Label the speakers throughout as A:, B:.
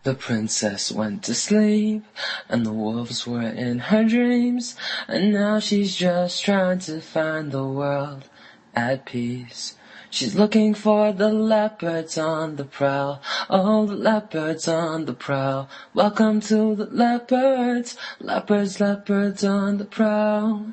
A: The princess went to sleep, and the wolves were in her dreams, and now she's just trying to find the world at peace. She's looking for the leopards on the prowl, oh, the leopards on the prowl. Welcome to the leopards, leopards, leopards on the prowl.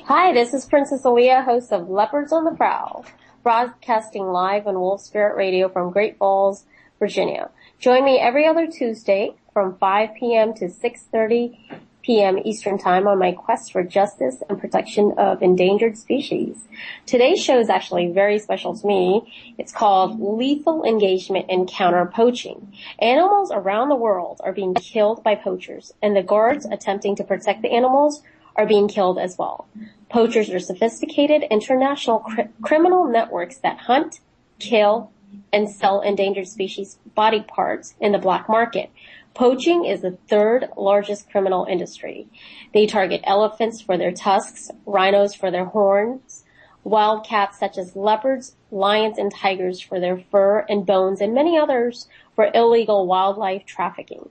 B: Hi, this is Princess Aliyah, host of Leopards on the Prowl, broadcasting live on Wolf Spirit Radio from Great Falls, Virginia. Join me every other Tuesday from 5 p.m. to 6:30 p.m. Eastern Time on my quest for justice and protection of endangered species. Today's show is actually very special to me. It's called Lethal Engagement in Counter Poaching. Animals around the world are being killed by poachers, and the guards attempting to protect the animals are being killed as well. Poachers are sophisticated international criminal networks that hunt, kill, and sell endangered species body parts in the black market. Poaching is the third largest criminal industry. They target elephants for their tusks, rhinos for their horns, wildcats such as leopards, lions, and tigers for their fur and bones, and many others for illegal wildlife trafficking.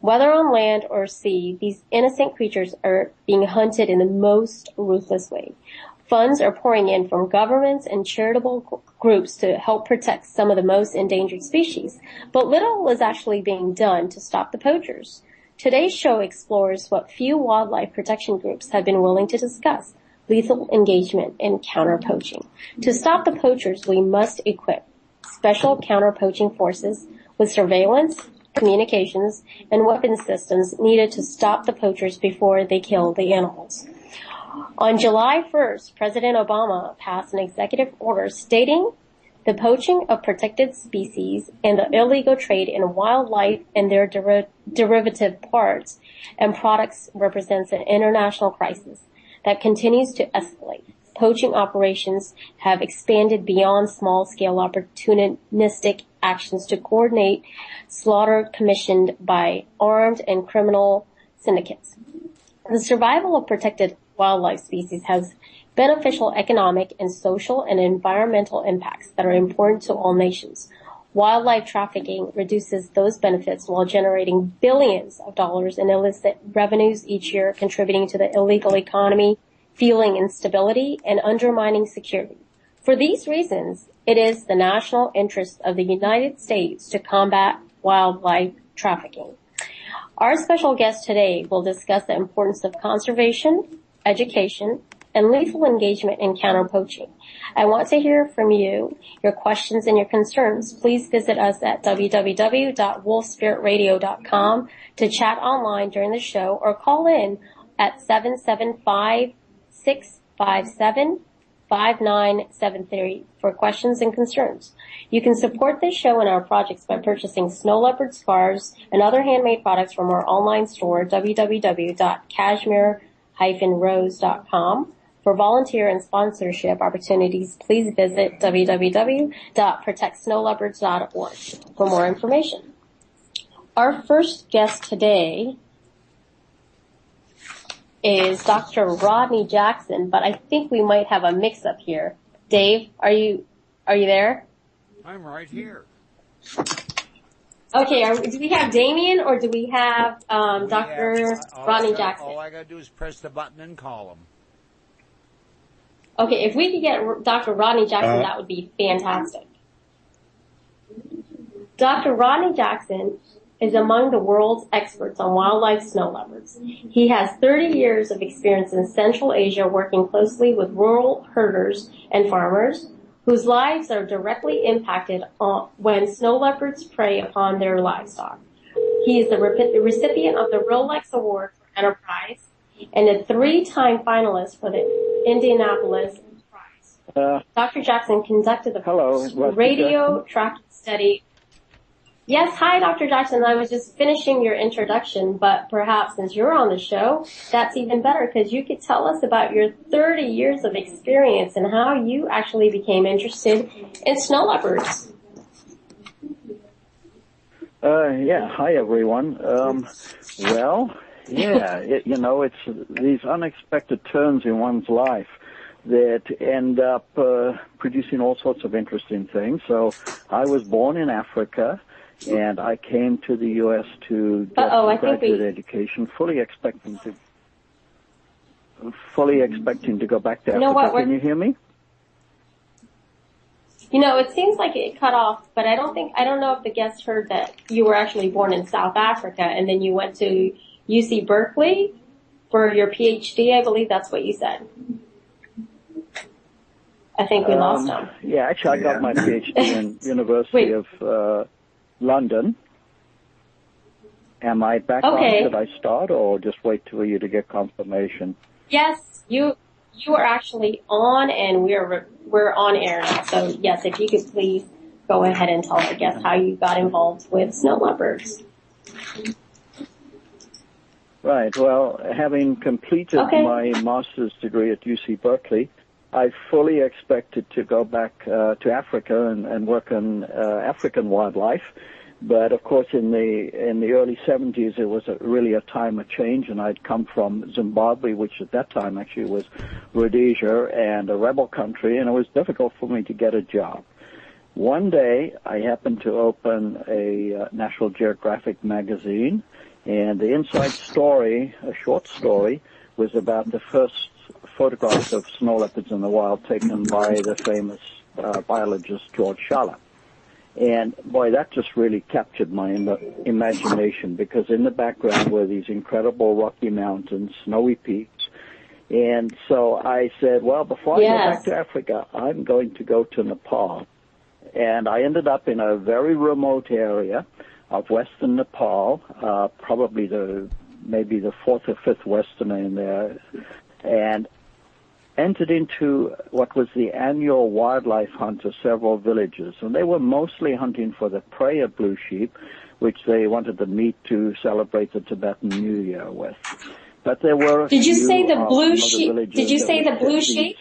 B: Whether on land or sea, these innocent creatures are being hunted in the most ruthless way. Funds are pouring in from governments and charitable groups to help protect some of the most endangered species, but little is actually being done to stop the poachers. Today's show explores what few wildlife protection groups have been willing to discuss: lethal engagement in counter poaching. To stop the poachers, we must equip special counter poaching forces with surveillance, communications, and weapon systems needed to stop the poachers before they kill the animals. On July 1st, President Obama passed an executive order stating the poaching of protected species and the illegal trade in wildlife and their derivative parts and products represents an international crisis that continues to escalate. Poaching operations have expanded beyond small-scale opportunistic actions to coordinate slaughter commissioned by armed and criminal syndicates. The survival of protected wildlife species has beneficial economic and social and environmental impacts that are important to all nations. Wildlife trafficking reduces those benefits while generating billions of dollars in illicit revenues each year, contributing to the illegal economy, fueling instability, and undermining security. For these reasons, it is the national interest of the United States to combat wildlife trafficking. Our special guest today will discuss the importance of conservation, education, and lethal engagement in counter poaching. I want to hear from you, your questions and your concerns. Please visit us at www.wolfspiritradio.com to chat online during the show or call in at 775-657-5973 for questions and concerns. You can support this show and our projects by purchasing snow leopard scarves and other handmade products from our online store, www.cashmere-rose.com. For volunteer and sponsorship opportunities, please visit www.protectsnowleopards.org for more information. Our first guest today is Dr. Ronnie Jackson, but I think we might have a mix-up here. Dave, are you there?
C: I'm right here.
B: Okay, do we have Damien or do we have Dr. Ronnie Jackson?
C: All I got to do is press the button and call him.
B: Okay, if we could get Dr. Ronnie Jackson, that would be fantastic. Dr. Ronnie Jackson is among the world's experts on wildlife snow leopards. He has 30 years of experience in Central Asia working closely with rural herders and farmers whose lives are directly impacted when snow leopards prey upon their livestock. He is the recipient of the Rolex Award for Enterprise and a 3-time finalist for the Indianapolis Prize. Dr. Jackson conducted the radio tracking study. Yes, hi, Dr. Jackson. I was just finishing your introduction, but perhaps since you're on the show, that's even better because you could tell us about your 30 years of experience and how you actually became interested in snow leopards.
D: Hi, everyone. It's these unexpected turns in one's life that end up producing all sorts of interesting things. So I was born in Africa, and I came to the U.S. to get a graduate education, fully expecting to go back to Africa. Can you hear me?
B: You know, it seems like it cut off, but I don't know if the guest heard that you were actually born in South Africa and then you went to UC Berkeley for your PhD. I believe that's what you said. I think we lost him.
D: Yeah, actually I got my PhD in University of London. Am I back on? Should I start or just wait for you to get confirmation?
B: Yes, you are actually on, and we're on air now. So yes, if you could please go ahead and tell our guests how you got involved with snow leopards.
D: Right. Well, having completed my master's degree at UC Berkeley, I fully expected to go back to Africa and work on African wildlife. But of course, in the early 70s, it was really a time of change, and I'd come from Zimbabwe, which at that time actually was Rhodesia and a rebel country, and it was difficult for me to get a job. One day, I happened to open a National Geographic magazine, and the inside story, a short story, was about the first photographs of snow leopards in the wild taken by the famous biologist George Schaller. And boy, that just really captured my imagination, because in the background were these incredible Rocky Mountains, snowy peaks. And so I said, well, before I go back to Africa, I'm going to go to Nepal. And I ended up in a very remote area of western Nepal, probably maybe the fourth or fifth westerner in there, and entered into what was the annual wildlife hunt of several villages. And they were mostly hunting for the prey of blue sheep, which they wanted the meat to celebrate the Tibetan New Year with. But there were
B: Did you say the blue sheep? Did you say the blue sheep?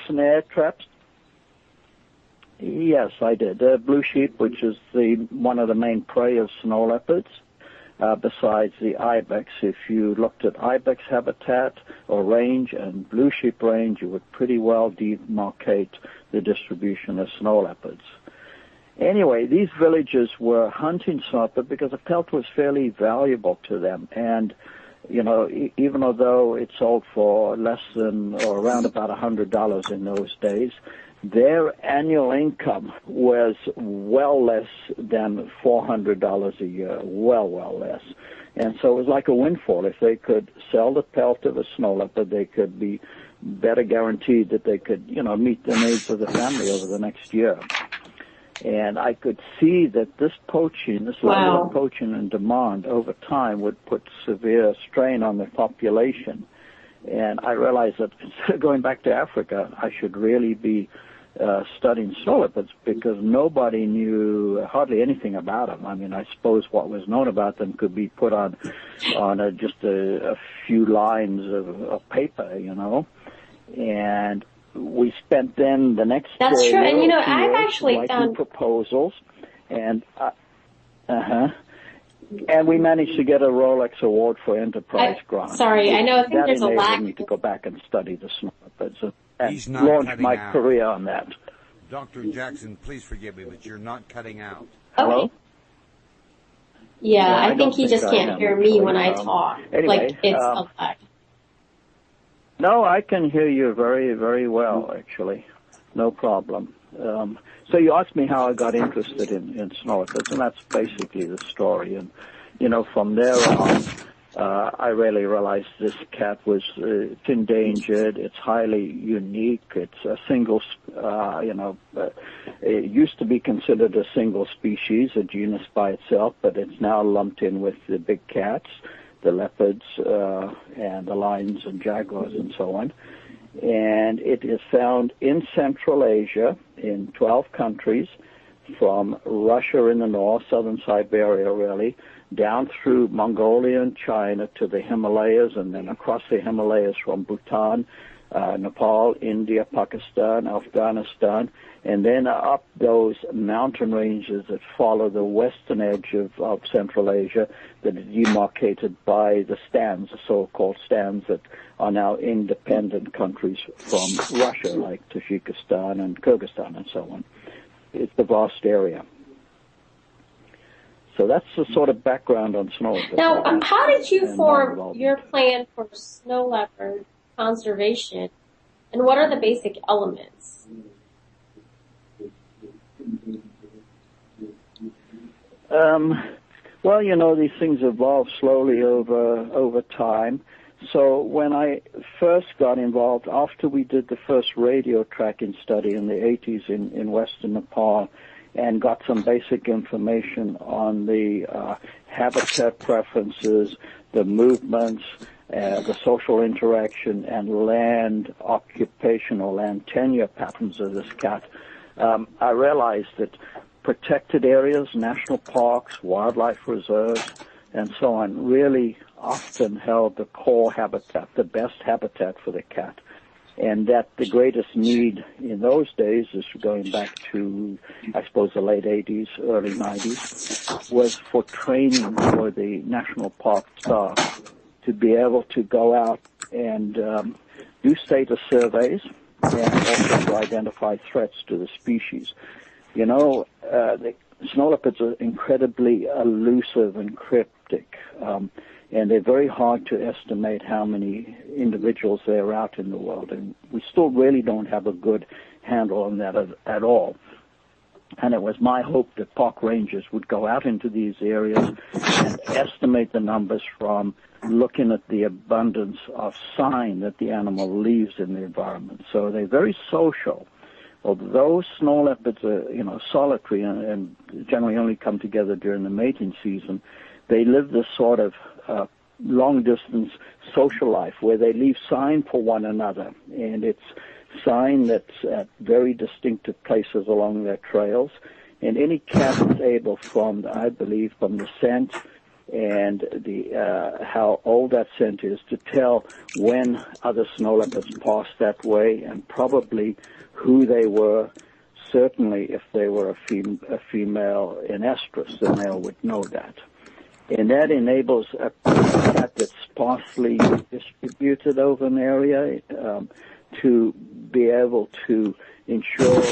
D: Snare traps. Yes, I did. Blue sheep, which is one of the main prey of snow leopards. Besides the ibex, if you looked at ibex habitat or range and blue sheep range, you would pretty well demarcate the distribution of snow leopards. Anyway, these villages were hunting snow leopard because the pelt was fairly valuable to them. And, you know, even although it sold for less than or around about $100 in those days, their annual income was well less than $400 a year, well less. And so it was like a windfall. If they could sell the pelt of a snow leopard, they could be better guaranteed that they could, you know, meet the needs of the family over the next year. And I could see that this poaching, this level of poaching and demand over time would put severe strain on the population. And I realized that instead of going back to Africa, I should really be studying snow leopards, because nobody knew hardly anything about them. I mean, I suppose what was known about them could be put on just a few lines of paper, you know. And we spent then the next
B: That's true. And you know, I've actually found
D: proposals, and and we managed to get a Rolex Award for Enterprise Grant.
B: Sorry, I know. I think there's a lack.
D: That enabled me to go back and study the snow leopards and launch my career on that.
C: Dr. Jackson, please forgive me, but you're not cutting out.
D: Hello?
B: Yeah, I think he just can't hear me when I talk.
D: Anyway,
B: like, it's a lag.
D: No, I can hear you very, very well, actually. No problem. So you asked me how I got interested in snow leopards, and that's basically the story. And, you know, from there on, I really realized this cat was it's endangered. It's highly unique. It's a single, it used to be considered a single species, a genus by itself, but it's now lumped in with the big cats, the leopards, and the lions and jaguars and so on. And it is found in Central Asia in 12 countries, from Russia in the north, southern Siberia really, down through Mongolia and China to the Himalayas, and then across the Himalayas from Bhutan Nepal, India, Pakistan, Afghanistan, and then up those mountain ranges that follow the western edge of Central Asia that are demarcated by the stands, the so-called stands that are now independent countries from Russia, like Tajikistan and Kyrgyzstan and so on. It's a vast area. So that's the sort of background on snow leopard.
B: Now, how did you form your plan for snow leopard conservation, and what are the basic elements?
D: Well, you know, these things evolve slowly over time. So when I first got involved, after we did the first radio tracking study in the 80s in western Nepal, and got some basic information on the habitat preferences, the movements, the social interaction, and land occupation or land tenure patterns of this cat, I realized that protected areas, national parks, wildlife reserves, and so on really often held the core habitat, the best habitat for the cat. And that the greatest need in those days, is going back to, I suppose, the late 80s, early 90s, was for training for the national park staff to be able to go out and do status surveys and also to identify threats to the species. You know, the snow leopards are incredibly elusive and cryptic, and they're very hard to estimate how many individuals there are out in the world, and we still really don't have a good handle on that at all. And it was my hope that park rangers would go out into these areas and estimate the numbers from looking at the abundance of sign that the animal leaves in the environment. So they're very social. Although snow leopards are, you know, solitary and generally only come together during the mating season, they live this sort of long-distance social life where they leave sign for one another, and it's sign that's at very distinctive places along their trails. And any cat is able, from, I believe, from the scent and the how old that scent is, to tell when other snow leopards passed that way, and probably who they were. Certainly, if they were a female in estrus, the male would know that. And that enables a cat that's sparsely distributed over an area to be able to ensure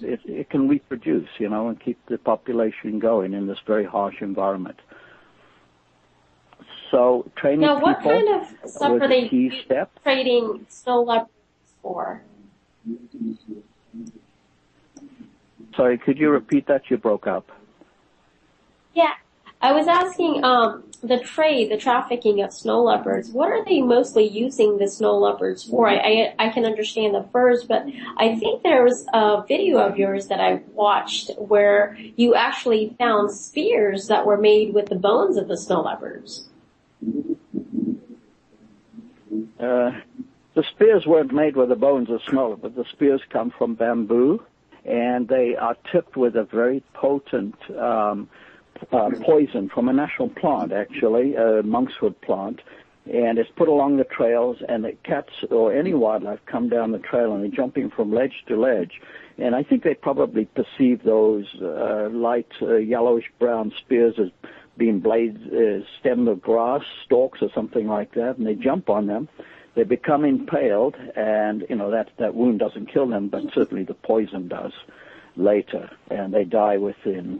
D: it can reproduce, you know, and keep the population going in this very harsh environment. So training
B: now, what
D: people
B: kind of stuff
D: was
B: are they
D: a key step.
B: trading snow leopards for?
D: Sorry, could you repeat that? You broke up.
B: Yeah, I was asking the trafficking of snow leopards. What are they mostly using the snow leopards for? I can understand the furs, but I think there was a video of yours that I watched where you actually found spears that were made with the bones of the snow leopards.
D: The spears weren't made with the bones of snow leopard. The spears come from bamboo, and they are tipped with a very potent poison from a national plant, actually, a monkshood plant, and it's put along the trails, and the cats or any wildlife come down the trail, and they're jumping from ledge to ledge. And I think they probably perceive those light yellowish-brown spears as being blades, stem of grass, stalks or something like that, and they jump on them. They become impaled, and, you know, that wound doesn't kill them, but certainly the poison does later, and they die within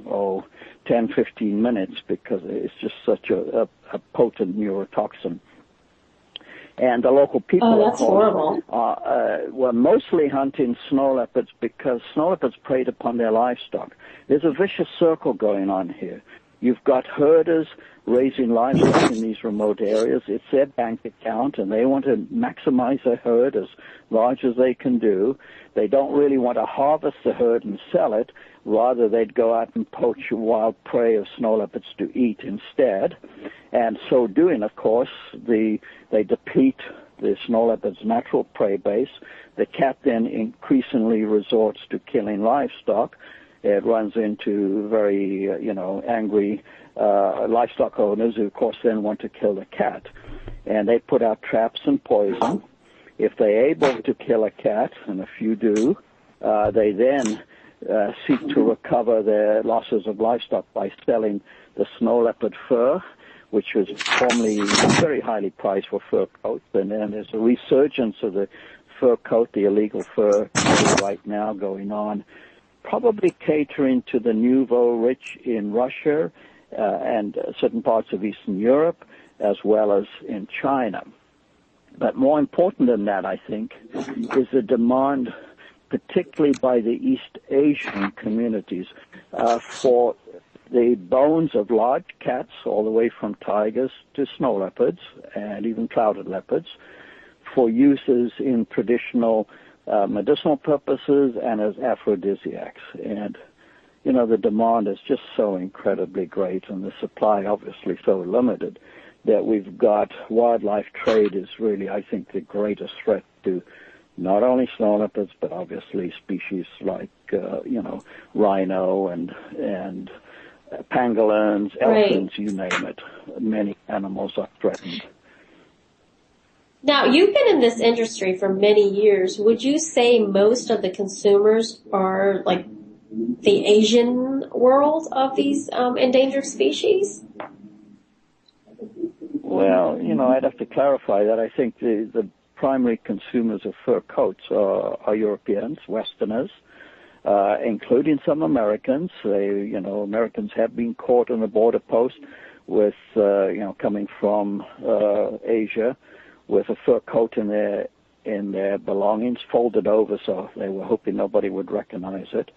D: 10, 15 minutes because it's just such a potent neurotoxin. And the local people,
B: that's horrible.
D: were mostly hunting snow leopards because snow leopards preyed upon their livestock. There's a vicious circle going on here. You've got herders raising livestock in these remote areas. It's their bank account, and they want to maximize their herd as large as they can do. They don't really want to harvest the herd and sell it. Rather, they'd go out and poach wild prey of snow leopards to eat instead. And so doing, of course, they deplete the snow leopard's natural prey base. The cat then increasingly resorts to killing livestock. It runs into very, angry livestock owners who, of course, then want to kill the cat. And they put out traps and poison. If they're able to kill a cat, and a few do, they then seek to recover their losses of livestock by selling the snow leopard fur, which was formerly very highly priced for fur coats. And then there's a resurgence of the fur coat, the illegal fur right now going on, probably catering to the nouveau rich in Russia and certain parts of Eastern Europe, as well as in China. But more important than that, I think, is the demand, particularly by the East Asian communities, for the bones of large cats, all the way from tigers to snow leopards and even clouded leopards, for uses in traditional medicinal purposes and as aphrodisiacs. And, you know, the demand is just so incredibly great, and the supply obviously so limited, that we've got wildlife trade is really, I think, the greatest threat to not only snow leopards, but obviously species like, rhino and pangolins, elephants, you name it. Many animals are threatened.
B: Now, you've been in this industry for many years. Would you say most of the consumers are like the Asian world of these endangered species?
D: Well, I'd have to clarify that. I think the primary consumers of fur coats are Europeans, Westerners, including some Americans. Americans have been caught on the border post with, coming from Asia with a fur coat in their belongings, folded over, so they were hoping nobody would recognize it.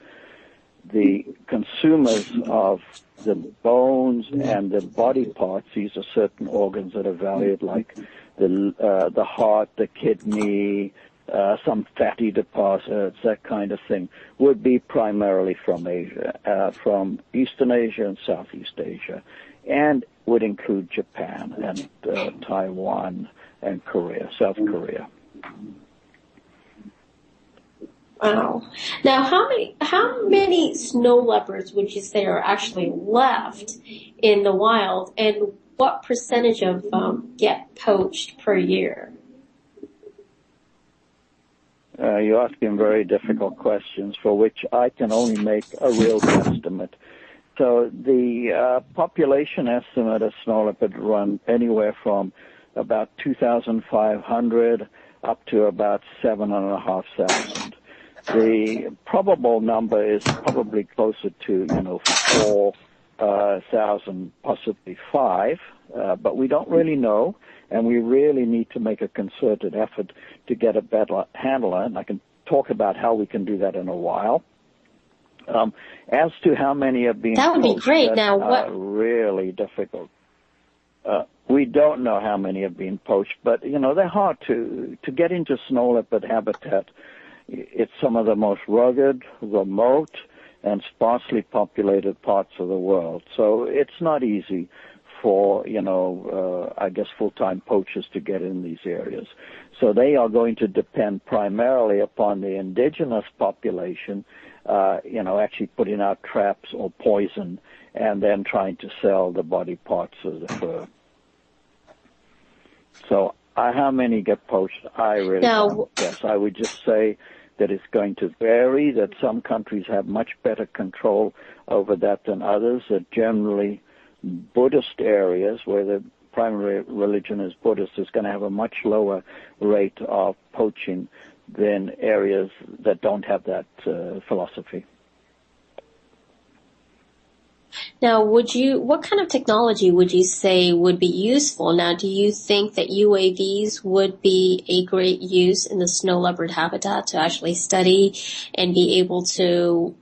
D: The consumers of the bones and the body parts, these are certain organs that are valued, like the heart, the kidney, some fatty deposits, that kind of thing, would be primarily from Asia, from Eastern Asia and Southeast Asia, and would include Japan and Taiwan and Korea, South Korea.
B: Wow. Now, how many snow leopards would you say are actually left in the wild, and what percentage of them get poached per year?
D: You're asking very difficult questions for which I can only make a real guesstimate. So the population estimate of snow leopard run anywhere from about 2,500 up to about 7,500. The probable number is probably closer to, 4,000, possibly 5, but we don't really know, and we really need to make a concerted effort to get a better handle on it, and I can talk about how we can do that in a while. As to how many are being
B: that would be great. Now, what?
D: Really difficult. We don't know how many have been poached, but, they're hard to get into snow leopard habitat. It's some of the most rugged, remote, and sparsely populated parts of the world. So it's not easy for, full-time poachers to get in these areas. So they are going to depend primarily upon the indigenous population, actually putting out traps or poison and then trying to sell the body parts of the fur. So how many get poached, I really don't guess. I would just say that it's going to vary, that some countries have much better control over that than others, that generally Buddhist areas where the primary religion is Buddhist is going to have a much lower rate of poaching than areas that don't have that philosophy.
B: Now, what kind of technology would you say would be useful? Now, do you think that UAVs would be a great use in the snow leopard habitat to actually study and be able to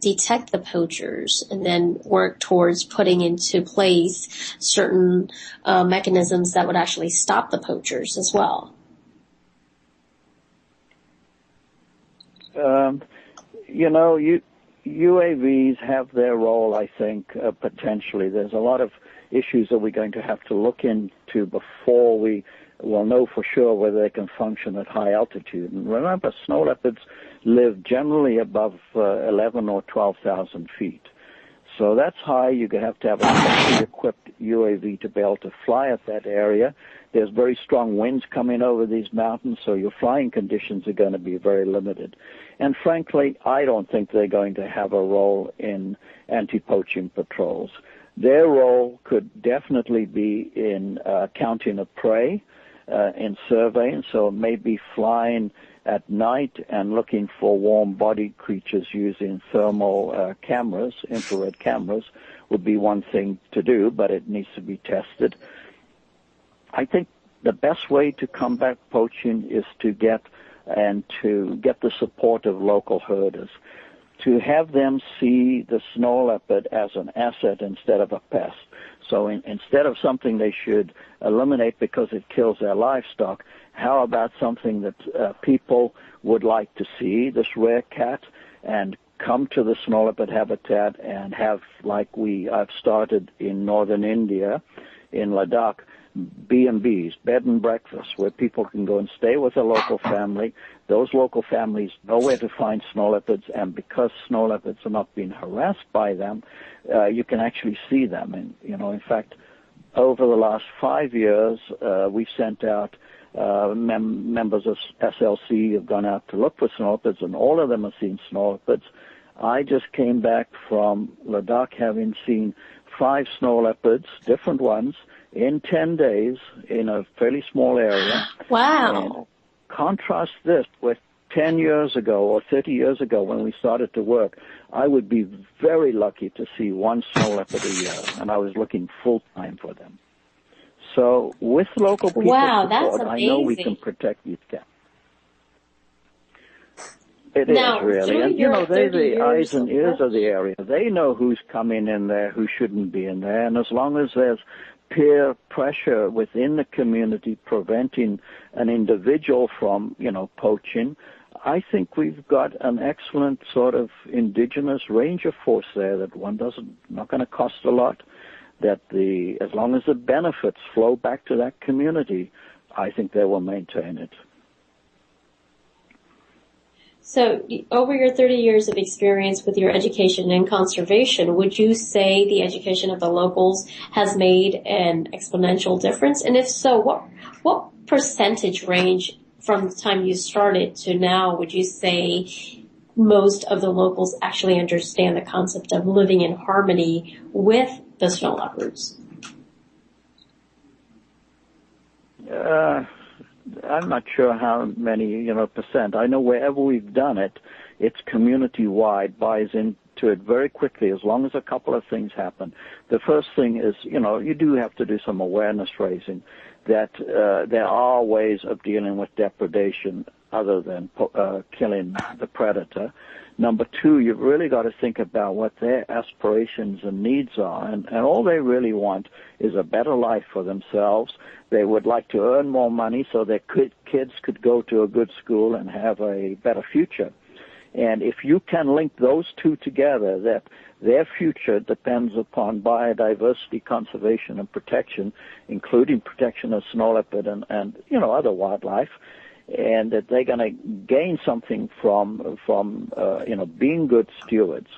B: detect the poachers and then work towards putting into place certain mechanisms that would actually stop the poachers as well?
D: UAVs have their role, I think, potentially. There's a lot of issues that we're going to have to look into before we will know for sure whether they can function at high altitude. And remember, snow leopards live generally above 11 or 12,000 feet. So that's high. You have to have a specially equipped UAV to be able to fly at that area. There's very strong winds coming over these mountains, so your flying conditions are going to be very limited. And frankly, I don't think they're going to have a role in anti-poaching patrols. Their role could definitely be in counting of prey, in surveying, so maybe flying at night and looking for warm-bodied creatures using thermal cameras, infrared cameras, would be one thing to do, but it needs to be tested. I think the best way to combat poaching is to get the support of local herders, to have them see the snow leopard as an asset instead of a pest. So instead of something they should eliminate because it kills their livestock, how about something that people would like to see, this rare cat, and come to the snow leopard habitat and have, like I've started in northern India, in Ladakh, B&Bs, bed and breakfast, where people can go and stay with a local family. Those local families know where to find snow leopards, and because snow leopards are not being harassed by them, you can actually see them. And, in fact, over the last 5 years, we've sent out members of SLC have gone out to look for snow leopards, and all of them have seen snow leopards. I just came back from Ladakh having seen 5 snow leopards, different ones, in 10 days in a fairly small area.
B: Wow.
D: And contrast this with 10 years ago or 30 years ago when we started to work, I would be very lucky to see 1 snow leopard a year, and I was looking full-time for them. So with local people support, I know we can protect these cats. It is really. And, they're the eyes and ears of the area. They know who's coming in there, who shouldn't be in there, and as long as there's peer pressure within the community preventing an individual from, poaching, I think we've got an excellent sort of indigenous ranger force there that not going to cost a lot, that as long as the benefits flow back to that community, I think they will maintain it.
B: So over your 30 years of experience with your education in conservation, would you say the education of the locals has made an exponential difference? And if so, what percentage range from the time you started to now would you say most of the locals actually understand the concept of living in harmony with the snow leopards?
D: I'm not sure how many, percent. I know wherever we've done it, it's community-wide, buys into it very quickly as long as a couple of things happen. The first thing is, you do have to do some awareness raising that there are ways of dealing with depredation other than killing the predator. Number 2, you've really got to think about what their aspirations and needs are. And all they really want is a better life for themselves. They would like to earn more money so their kids could go to a good school and have a better future. And if you can link those two together, that their future depends upon biodiversity conservation and protection, including protection of snow leopard and other wildlife, and that they're going to gain something from being good stewards,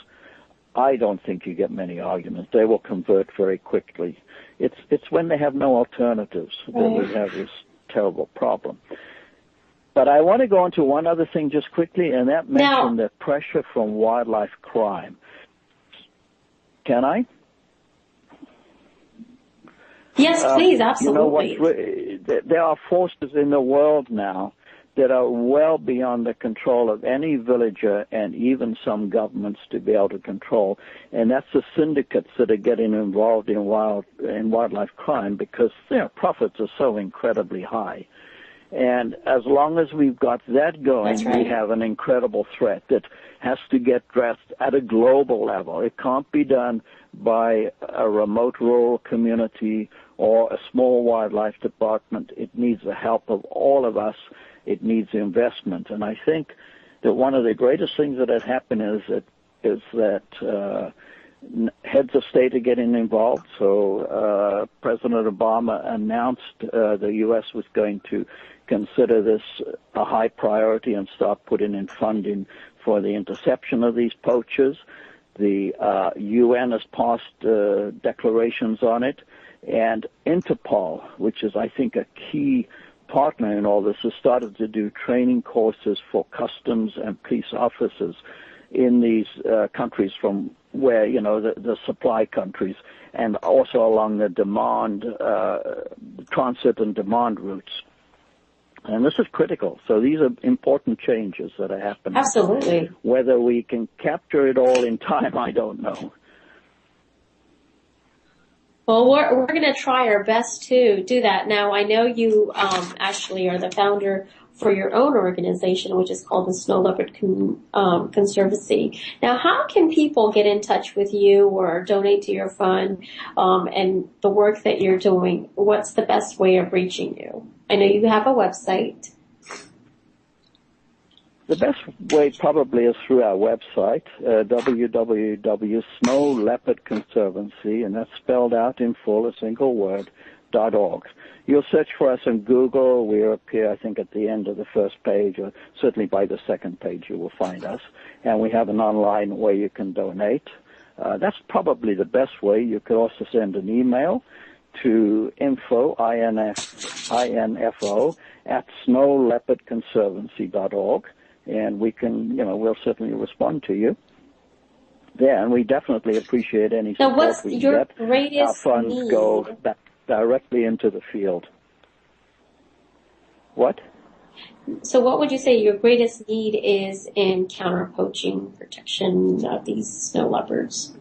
D: I don't think you get many arguments. They will convert very quickly. It's when they have no alternatives that we have this terrible problem. But I want to go on to one other thing just quickly, and that mentioned the pressure from wildlife crime. Can I?
B: Yes, please, absolutely.
D: There are forces in the world now that are well beyond the control of any villager and even some governments to be able to control, and that's the syndicates that are getting involved in wildlife crime because their profits are so incredibly high. And as long as we've got that going, we have an incredible threat that has to get addressed at a global level. It can't be done by a remote rural community or a small wildlife department. It needs the help of all of us. It needs investment. And I think that one of the greatest things that has happened is that heads of state are getting involved. So President Obama announced the U.S. was going to consider this a high priority and start putting in funding for the interception of these poachers. The UN has passed declarations on it, and Interpol, which is, I think, a key partner in all this, has started to do training courses for customs and police officers in these countries from where, the supply countries, and also along the demand, transit and demand routes. And this is critical. So these are important changes that are happening.
B: Absolutely.
D: Whether we can capture it all in time, I don't know.
B: Well, we're going to try our best to do that. Now, I know you actually are the founder for your own organization, which is called the Snow Leopard Conservancy. Now, how can people get in touch with you or donate to your fund and the work that you're doing? What's the best way of reaching you? I know you have a website.
D: The best way probably is through our website, www.snowleopardconservancy, and that's spelled out in full, a single word, .org. You'll search for us on Google. We appear, I think, at the end of the first page, or certainly by the second page you will find us. And we have an online way you can donate. That's probably the best way. You could also send an email to info, I-N-F-O, at snowleopardconservancy.org. And we can, we'll certainly respond to you. Yeah, and we definitely appreciate any support
B: what's
D: we
B: your
D: get.
B: greatest
D: Our funds
B: need?
D: go directly into the field. What?
B: So what would you say your greatest need is in counter poaching protection of these snow leopards?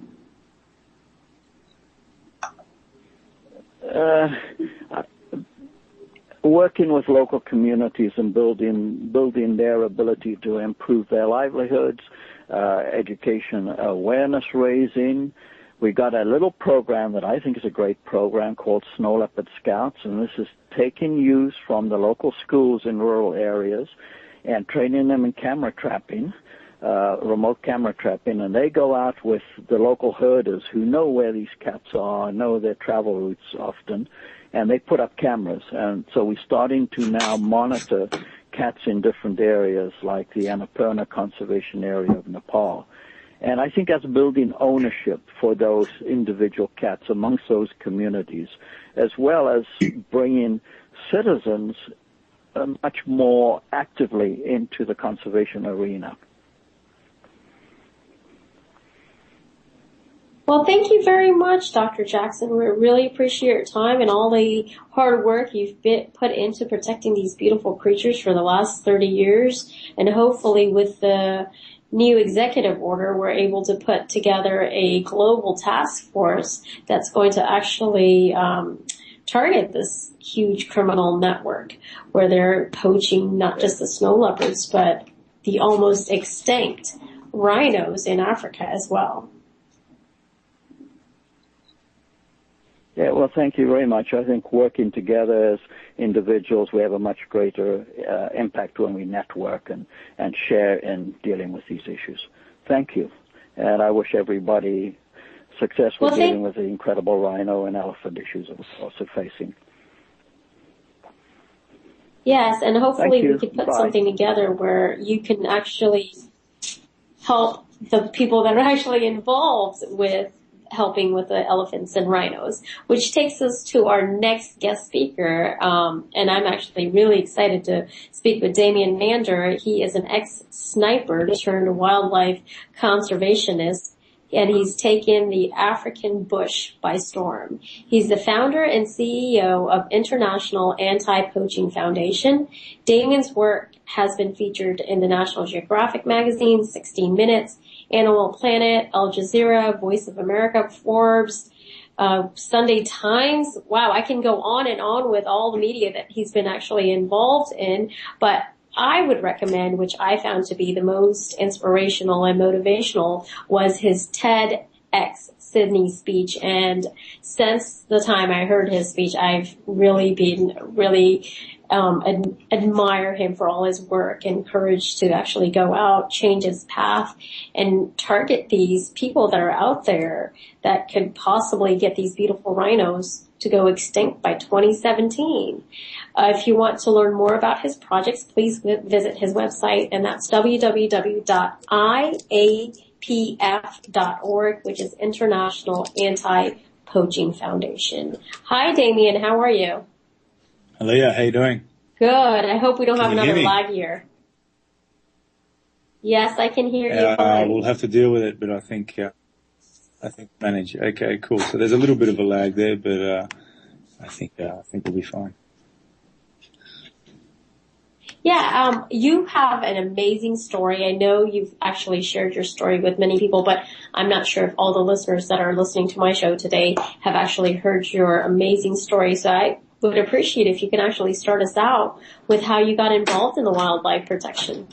D: Working with local communities and building their ability to improve their livelihoods, education, awareness raising. We got a little program that I think is a great program called Snow Leopard Scouts, and this is taking youth from the local schools in rural areas and training them in camera trapping, remote camera trapping, and they go out with the local herders who know where these cats are, know their travel routes often, and they put up cameras. And so we're starting to now monitor cats in different areas like the Annapurna Conservation Area of Nepal. And I think that's building ownership for those individual cats amongst those communities, as well as bringing citizens much more actively into the conservation arena.
B: Well, thank you very much, Dr. Jackson. We really appreciate your time and all the hard work you've put into protecting these beautiful creatures for the last 30 years. And hopefully with the new executive order, we're able to put together a global task force that's going to actually target this huge criminal network where they're poaching not just the snow leopards, but the almost extinct rhinos in Africa as well.
D: Yeah, well, thank you very much. I think working together as individuals, we have a much greater impact when we network and share in dealing with these issues. Thank you. And I wish everybody success with dealing with the incredible rhino and elephant issues that we're also facing.
B: Yes, and hopefully we could put something together where you can actually help the people that are actually involved with helping with the elephants and rhinos, which takes us to our next guest speaker. And I'm actually really excited to speak with Damien Mandarin. He is an ex-sniper turned wildlife conservationist, and he's taken the African bush by storm. He's the founder and CEO of International Anti-Poaching Foundation. Damien's work has been featured in the National Geographic magazine, 16 Minutes, Animal Planet, Al Jazeera, Voice of America, Forbes, Sunday Times. Wow, I can go on and on with all the media that he's been actually involved in, but I would recommend, which I found to be the most inspirational and motivational, was his TEDx Sydney speech. And since the time I heard his speech, I've really been admire him for all his work and courage to actually go out, change his path, and target these people that are out there that could possibly get these beautiful rhinos to go extinct by 2017. If you want to learn more about his projects, please visit his website, and that's www.iaac IAPF.org, which is International Anti-Poaching Foundation. Hi, Damien. How are you?
E: Aliyah, how you doing?
B: Good. I hope we don't have another lag here. Yes, I can hear you fine.
E: We'll have to deal with it, but I think manage. Okay, cool. So there's a little bit of a lag there, but I think we'll be fine.
B: Yeah, you have an amazing story. I know you've actually shared your story with many people, but I'm not sure if all the listeners that are listening to my show today have actually heard your amazing story. So I would appreciate if you can actually start us out with how you got involved in the wildlife protection.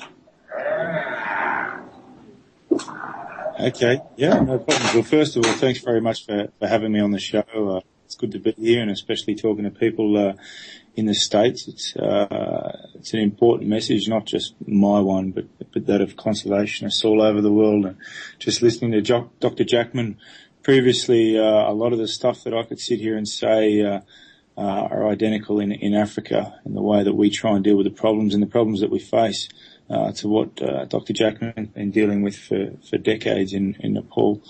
E: Okay, yeah, no problem. Well, first of all, thanks very much for having me on the show. It's good to be here, and especially talking to people in the States. It's an important message, not just my one, but that of conservationists all over the world. And just listening to Dr. Jackman previously, a lot of the stuff that I could sit here and say are identical in Africa in the way that we try and deal with the problems that we face. To what Dr. Jackman has been dealing with for decades in Nepal.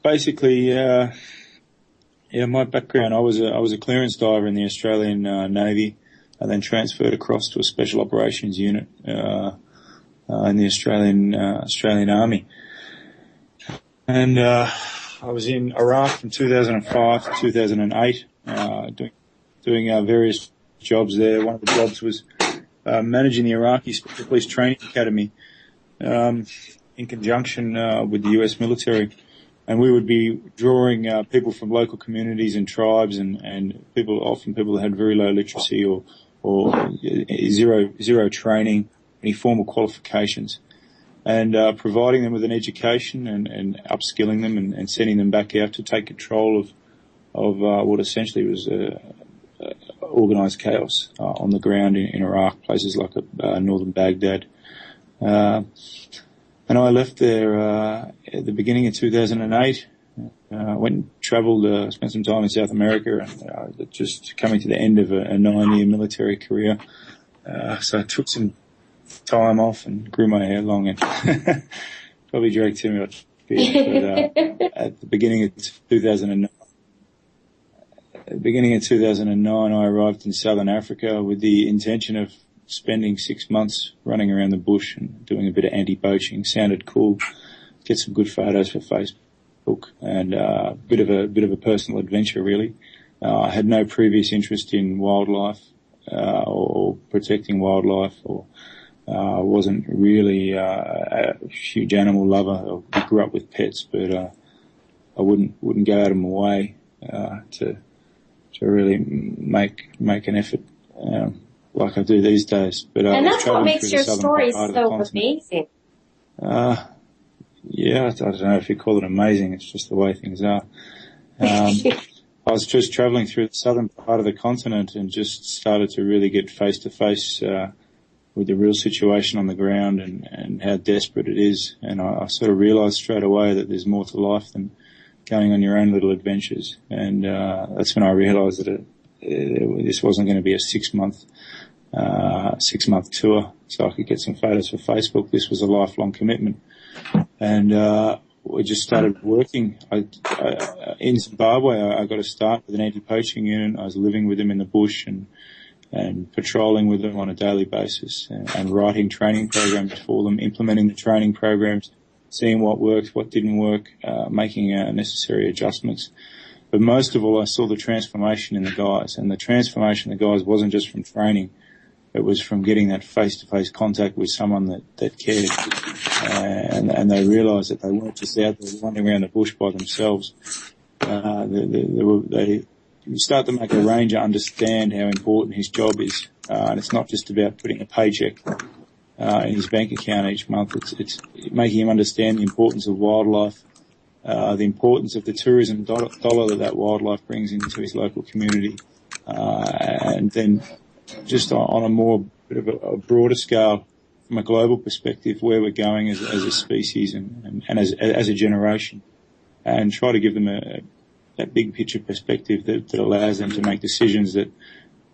E: Basically, my background, I was a clearance diver in the Australian Navy. I then transferred across to a special operations unit in the Australian Army. And I was in Iraq from 2005 to 2008, doing various jobs there. One of the jobs was managing the Iraqi Special Police Training Academy in conjunction with the US military. And we would be drawing people from local communities and tribes and people that had very low literacy or zero training, any formal qualifications, and providing them with an education and upskilling them and sending them back out to take control of what essentially was organised chaos on the ground in Iraq, places like northern Baghdad. And I left there at the beginning of 2008. Went and travelled, spent some time in South America, and just coming to the end of a 9-year military career. So I took some time off and grew my hair long and probably dragged too much beard. But at the beginning of 2009, I arrived in southern Africa with the intention of spending 6 months running around the bush and doing a bit of anti-poaching. Sounded cool. Get some good photos for Facebook, and a bit of a personal adventure, really. I had no previous interest in wildlife or protecting wildlife, or wasn't really a huge animal lover. I grew up with pets, but I wouldn't go out of my way to really make an effort like I do these days. But
B: and that's what makes your story so amazing.
E: Yeah, I don't know if you call it amazing. It's just the way things are. I was just travelling through the southern part of the continent and just started to really get face to face with the real situation on the ground and how desperate it is. And I sort of realised straight away that there's more to life than going on your own little adventures. And that's when I realised that this wasn't going to be a 6 month tour so I could get some photos for Facebook. This was a lifelong commitment. And we just started working. In Zimbabwe, I got a start with an anti-poaching unit. I was living with them in the bush and patrolling with them on a daily basis and writing training programs for them, implementing the training programs, seeing what worked, what didn't work, making necessary adjustments. But most of all, I saw the transformation in the guys, and the transformation in the guys wasn't just from training. It was from getting that face-to-face contact with someone that cared. And they realised that they weren't just out there wandering around the bush by themselves. They start to make a ranger understand how important his job is. And it's not just about putting a paycheck in his bank account each month. It's making him understand the importance of wildlife, the importance of the tourism dollar that wildlife brings into his local community, and then just on a more bit of a broader scale, from a global perspective, where we're going as a species and as a generation, and try to give them that big picture perspective that allows them to make decisions that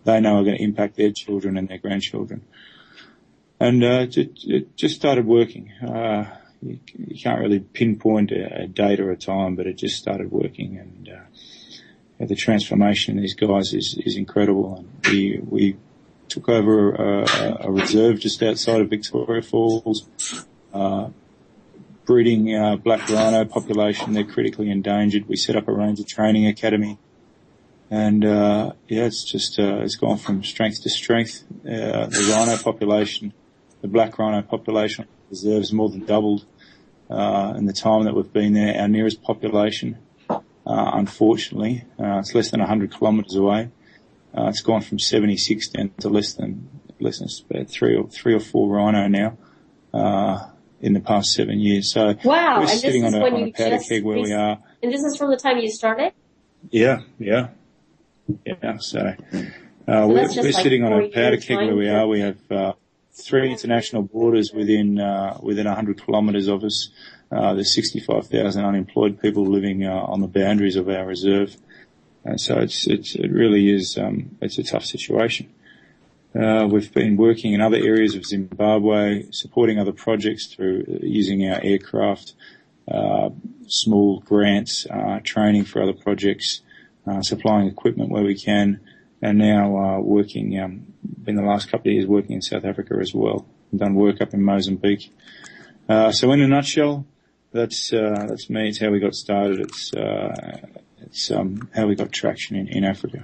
E: they know are going to impact their children and their grandchildren. And it just started working. You can't really pinpoint a date or a time, but it just started working. And the transformation in these guys is incredible. And we took over a reserve just outside of Victoria Falls, breeding black rhino population. They're critically endangered. We set up a ranger training academy. And it's gone from strength to strength. The rhino population, the black rhino population reserves more than doubled in the time that we've been there. Our nearest population, unfortunately, it's less than 100 kilometres away. It's gone from 76 down to less than about three or four rhino now in the past 7 years. So
B: wow,
E: we're sitting on a powder keg where we are.
B: And this is from the time you started?
E: Yeah. So we're sitting on a powder keg where we are. We have 3 international borders within 100 kilometres of us. There's 65,000 unemployed people living on the boundaries of our reserve. So it really is it's a tough situation. We've been working in other areas of Zimbabwe, supporting other projects through using our aircraft, small grants, training for other projects, supplying equipment where we can, and now working in the last couple of years working in South Africa as well. We've done work up in Mozambique. So in a nutshell, that's me. It's how we got started. It's how we got traction in Africa.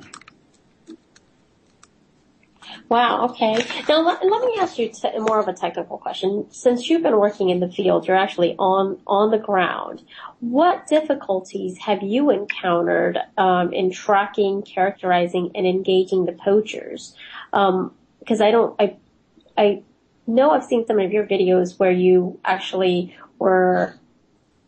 B: Wow, okay. Now let me ask you more of a technical question. Since you've been working in the field, you're actually on the ground. What difficulties have you encountered in tracking, characterizing, and engaging the poachers? Because I know I've seen some of your videos where you actually were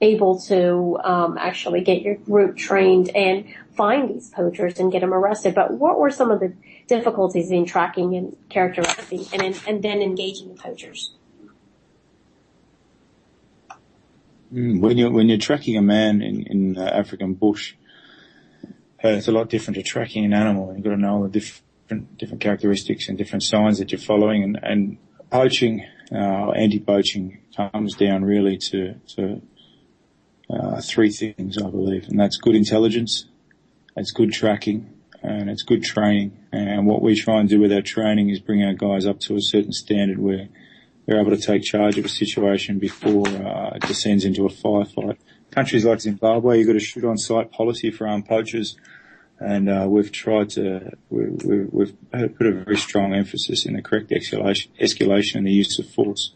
B: able to actually get your group trained and find these poachers and get them arrested. But what were some of the difficulties in tracking and characterizing and then engaging the poachers?
E: When you're tracking a man in African bush, it's a lot different to tracking an animal. You've got to know all the different characteristics and different signs that you're following. And poaching, anti-poaching, comes down really to 3 things, I believe, and that's good intelligence, it's good tracking, and it's good training. And what we try and do with our training is bring our guys up to a certain standard where they're able to take charge of a situation before it descends into a firefight. Countries like Zimbabwe, you've got a shoot-on-sight policy for armed poachers, and we've tried to we've put a very strong emphasis in the correct escalation and the use of force.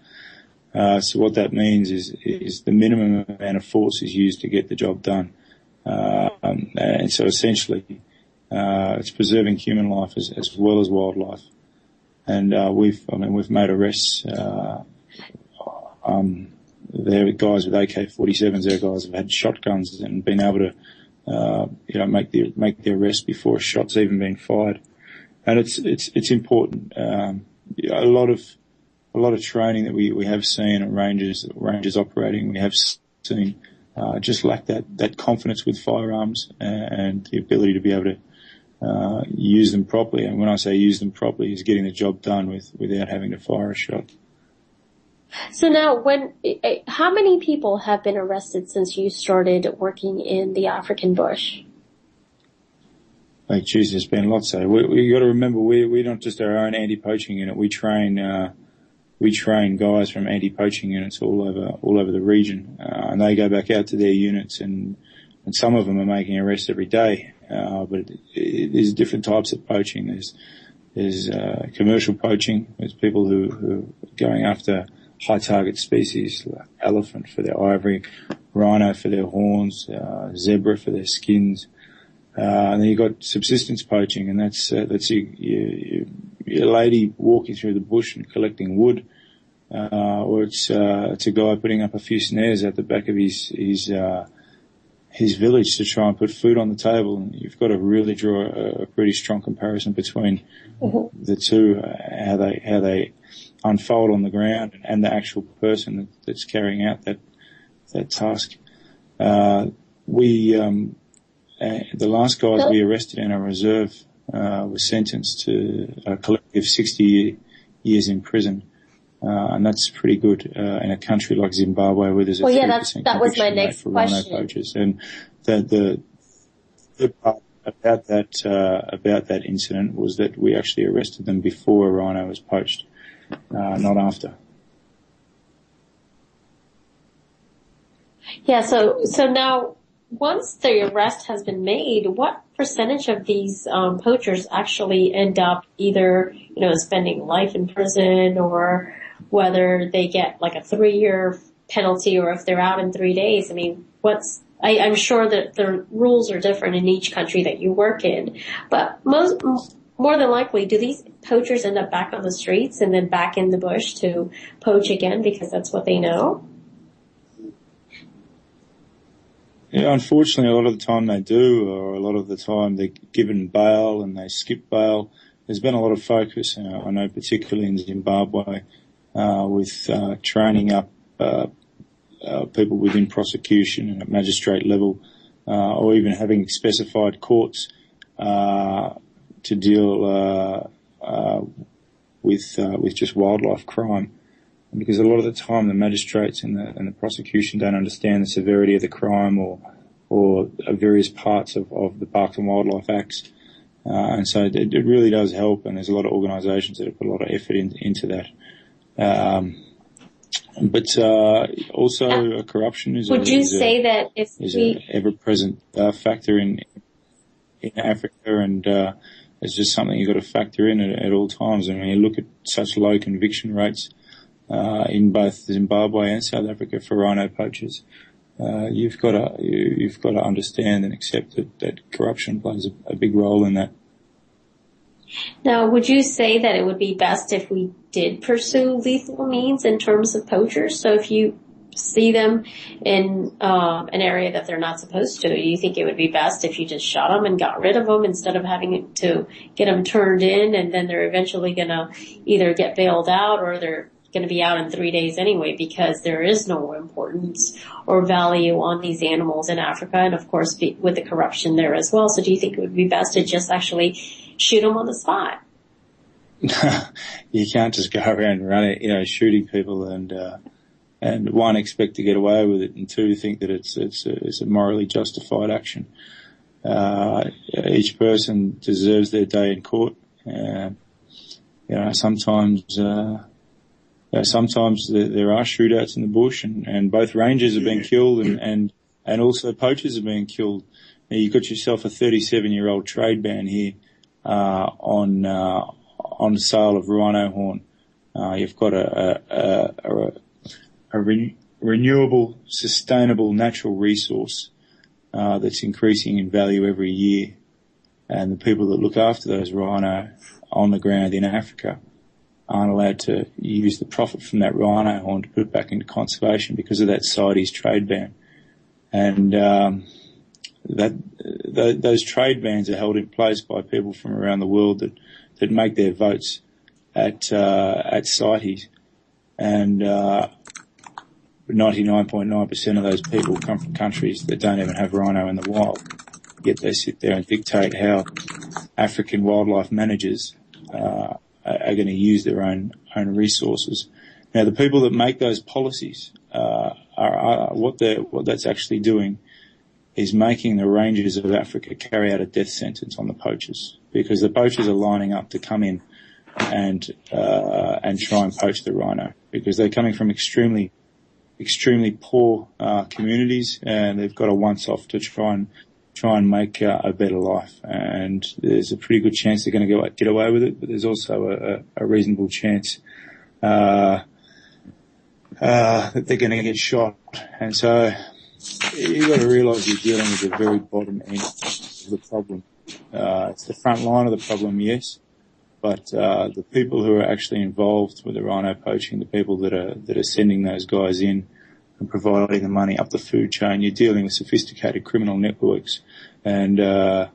E: So what that means is the minimum amount of force is used to get the job done. And so essentially, it's preserving human life as well as wildlife. And, we've made arrests, there are guys with AK-47s, there are guys who've had shotguns and been able to, make the arrest before a shot's even been fired. And it's important. A lot of training that we have seen at rangers operating, we have seen, just lack that confidence with firearms and the ability to be able to, use them properly. And when I say use them properly, is getting the job done without having to fire a shot.
B: So now how many people have been arrested since you started working in the African bush?
E: Like, geez, there's been lots. So we got to remember, we're not just our own anti-poaching unit. We train guys from anti-poaching units all over the region, and they go back out to their units, and some of them are making arrests every day. But there's different types of poaching. There's commercial poaching. There's people who are going after high target species, like elephant for their ivory, rhino for their horns, zebra for their skins. And then you've got subsistence poaching, and that's your lady walking through the bush and collecting wood, or it's a guy putting up a few snares at the back of his village to try and put food on the table. And you've got to really draw a pretty strong comparison between the two, how they unfold on the ground and the actual person that's carrying out that task. The last guys we arrested in our reserve were sentenced to a collective 60 years in prison. And that's pretty good in a country like Zimbabwe where there's a 3%
B: that was my next
E: for rhino
B: question.
E: poachers. And the part about that incident was that we actually arrested them before a rhino was poached, not after.
B: Yeah, so now, once the arrest has been made, what percentage of these poachers actually end up either, spending life in prison, or whether they get like a 3-year penalty, or if they're out in 3 days? I mean, I'm sure that the rules are different in each country that you work in, but more than likely, do these poachers end up back on the streets and then back in the bush to poach again because that's what they know?
E: Yeah, unfortunately, a lot of the time they do, or a lot of the time they're given bail and they skip bail. There's been a lot of focus, I know particularly in Zimbabwe, with training up people within prosecution and at magistrate level, or even having specified courts to deal with just wildlife crime. Because a lot of the time the magistrates and the prosecution don't understand the severity of the crime or various parts of the Parks and Wildlife Acts. And so it really does help, and there's a lot of organisations that have put a lot of effort into that. But also corruption is
B: Would you say that if
E: an ever-present factor in Africa, and it's just something you've got to factor in at all times. And when you look at such low conviction rates in both Zimbabwe and South Africa for rhino poachers, you've got to understand and accept that corruption plays a big role in that.
B: Now, would you say that it would be best if we did pursue lethal means in terms of poachers? So if you see them in an area that they're not supposed to, do you think it would be best if you just shot them and got rid of them instead of having to get them turned in, and then they're eventually going to either get bailed out or they're going to be out in 3 days anyway because there is no importance or value on these animals in Africa, and of course with the corruption there as well. So do you think it would be best to just actually shoot them on the spot?
E: You can't just go around running, shooting people and one, expect to get away with it, and two, think that it's a morally justified action. Each person deserves their day in court. Sometimes there are shootouts in the bush, and both rangers are being killed, and also poachers are being killed. Now, you've got yourself a 37-year-old trade ban here on the sale of rhino horn. You've got a renewable, sustainable natural resource that's increasing in value every year, and the people that look after those rhino on the ground in Africa aren't allowed to use the profit from that rhino horn to put it back into conservation because of that CITES trade ban. And those trade bans are held in place by people from around the world that make their votes at CITES, and 99.9% of those people come from countries that don't even have rhino in the wild. Yet they sit there and dictate how African wildlife managers are going to use their own resources. Now, the people that make those policies are what that's actually doing is making the rangers of Africa carry out a death sentence on the poachers, because the poachers are lining up to come in and try and poach the rhino, because they're coming from extremely poor communities, and they've got a once-off to try and make a better life. And there's a pretty good chance they're going to get away with it, but there's also a reasonable chance that they're going to get shot. And so you've got to realise you're dealing with the very bottom end of the problem. It's the front line of the problem, yes, but the people who are actually involved with the rhino poaching, the people that are sending those guys in and providing the money up the food chain, you're dealing with sophisticated criminal networks, and we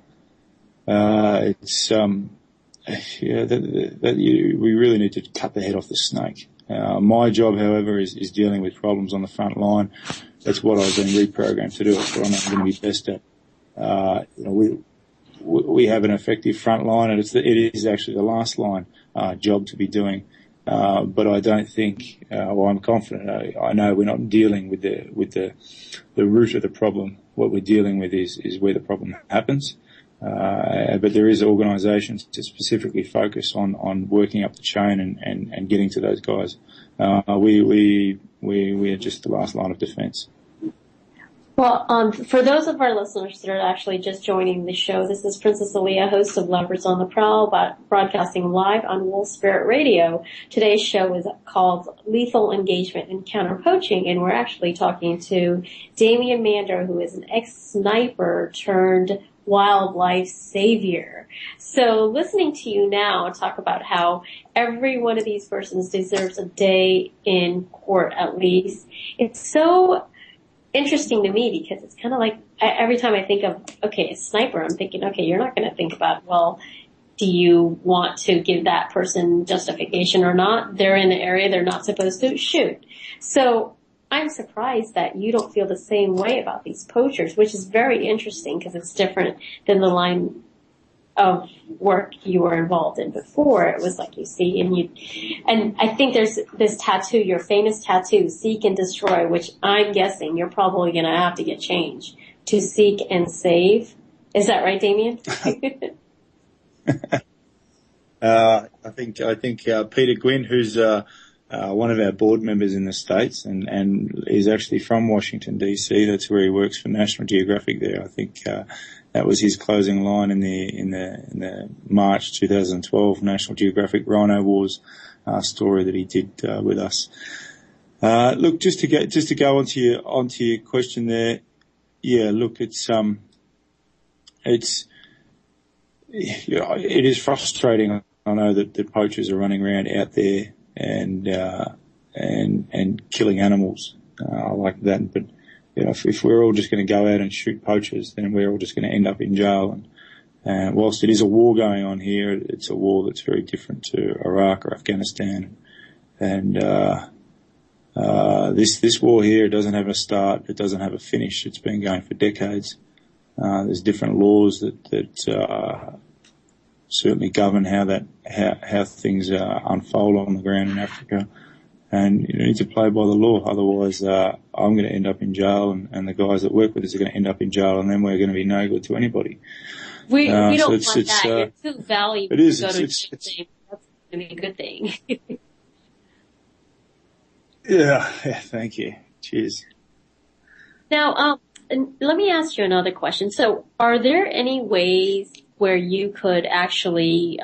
E: really need to cut the head off the snake. My job, however, is dealing with problems on the front line. That's what I've been reprogrammed to do. It's what I'm going to be best at. We have an effective front line, and it is actually the last line job to be doing. but I don't think, well, I'm confident. I know we're not dealing with the root of the problem. What we're dealing with is where the problem happens. But there is organisations to specifically focus on working up the chain and getting to those guys. We are just the last line of defence.
B: Well, for those of our listeners that are actually just joining the show, this is Princess Aliyah, host of Leopards on the Prowl, broadcasting live on Wolf Spirit Radio. Today's show is called Lethal Engagement and Counter Poaching, and we're actually talking to Damien Mandarin, who is an ex-sniper turned wildlife savior. So listening to you now talk about how every one of these persons deserves a day in court at least, it's so interesting to me because it's kind of like every time I think of, okay, a sniper, I'm thinking, okay, you're not going to think about, well, do you want to give that person justification or not? They're in the area they're not supposed to shoot. So I'm surprised that you don't feel the same way about these poachers, which is very interesting because it's different than the line of work you were involved in before. It was like you see and I think there's this tattoo, your famous tattoo, seek and destroy, which I'm guessing you're probably going to have to get changed to seek and save. Is that right, Damien?
E: I think Peter Gwynn, who's one of our board members in the States and is actually from Washington DC. That's where he works for National Geographic there. I think that was his closing line in the March 2012 National Geographic Rhino Wars story that he did with us. Look, just to go onto your question there. Yeah, look, it is frustrating. I know that the poachers are running around out there and killing animals like that. But you know, if we're all just going to go out and shoot poachers, then we're all just going to end up in jail. And whilst it is a war going on here, it's a war that's very different to Iraq or Afghanistan. And this war here doesn't have a start, it doesn't have a finish. It's been going for decades. There's different laws that certainly govern how things unfold on the ground in Africa. And you need to play by the law, otherwise I'm going to end up in jail, and the guys that work with us are going to end up in jail, and then we're going to be no good to anybody.
B: We don't want that. You're too valuable.
E: It is.
B: To go to jail. That's going to be a good thing.
E: Yeah, thank you. Cheers.
B: Now, let me ask you another question. So, are there any ways where you could actually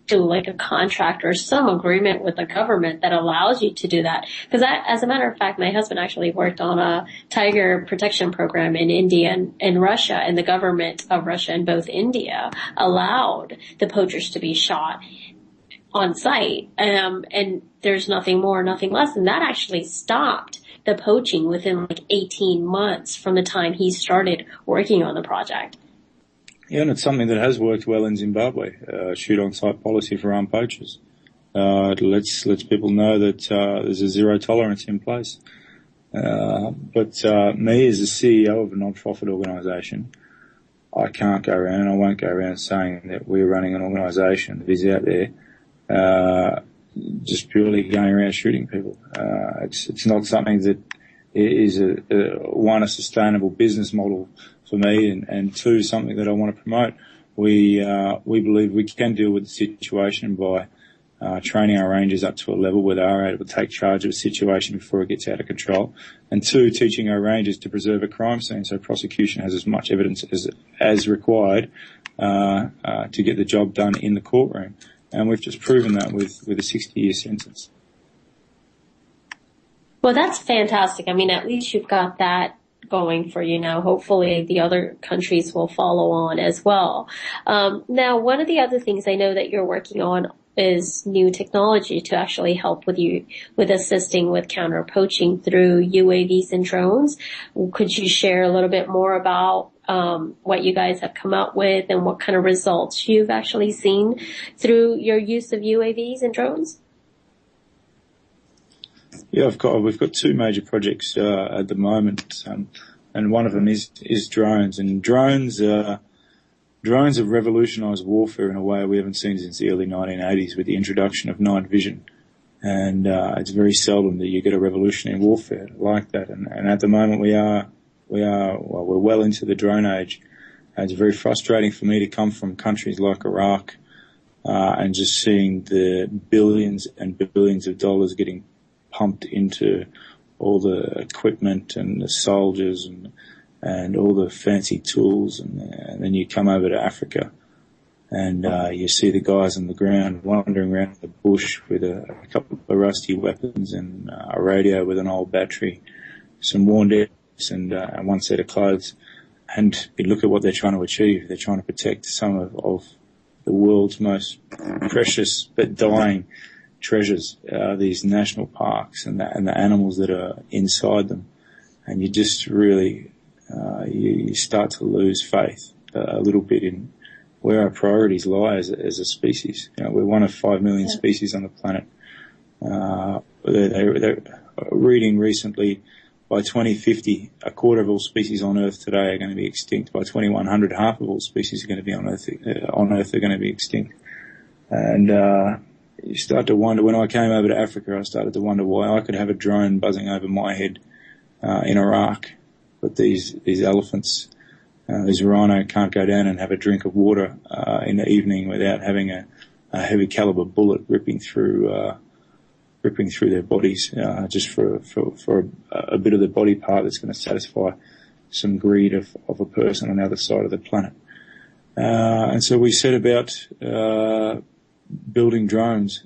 B: do like a contract or some agreement with the government that allows you to do that? Because as a matter of fact, my husband actually worked on a tiger protection program in India and Russia, and the government of Russia and both India allowed the poachers to be shot on site. And there's nothing more, nothing less. And that actually stopped the poaching within like 18 months from the time he started working on the project.
E: Yeah, and it's something that has worked well in Zimbabwe, shoot on-site policy for armed poachers. It lets people know that there's a zero tolerance in place. But me as the CEO of a non-profit organisation, I can't go around and I won't go around saying that we're running an organisation that is out there just purely going around shooting people. It's not something that is a sustainable business model for me, and two, something that I want to promote. We believe we can deal with the situation by training our rangers up to a level where they are able to take charge of a situation before it gets out of control, and two, teaching our rangers to preserve a crime scene so prosecution has as much evidence as required to get the job done in the courtroom. And we've just proven that with a 60-year sentence.
B: Well, that's fantastic. I mean, at least you've got that going for you now. Hopefully the other countries will follow on as well. Now, one of the other things I know that you're working on is new technology to actually help with assisting with counter poaching through UAVs and drones. Could you share a little bit more about what you guys have come up with and what kind of results you've actually seen through your use of UAVs and drones?
E: Yeah, we've got two major projects at the moment, and one of them is drones. And drones have revolutionised warfare in a way we haven't seen since the early 1980s with the introduction of night vision. And it's very seldom that you get a revolution in warfare like that. And at the moment we're well into the drone age. It's very frustrating for me to come from countries like Iraq and just seeing the billions and billions of dollars getting pumped into all the equipment and the soldiers and all the fancy tools. And then you come over to Africa and you see the guys on the ground wandering around the bush with a couple of rusty weapons and a radio with an old battery, some worn decks and one set of clothes. And you look at what they're trying to achieve. They're trying to protect some of the world's most precious but dying treasures, these national parks and the animals that are inside them. And you just really, you start to lose faith a little bit in where our priorities lie as a species. You know, we're one of 5 million species on the planet. They're reading recently, by 2050, a quarter of all species on Earth today are going to be extinct. By 2100, half of all species are going to be on Earth are going to be extinct. And you start to wonder, when I came over to Africa, I started to wonder why I could have a drone buzzing over my head in Iraq, but these elephants, this rhino can't go down and have a drink of water in the evening without having a heavy caliber bullet ripping through their bodies, just for a bit of the body part that's going to satisfy some greed of a person on the other side of the planet. And so we set about building drones.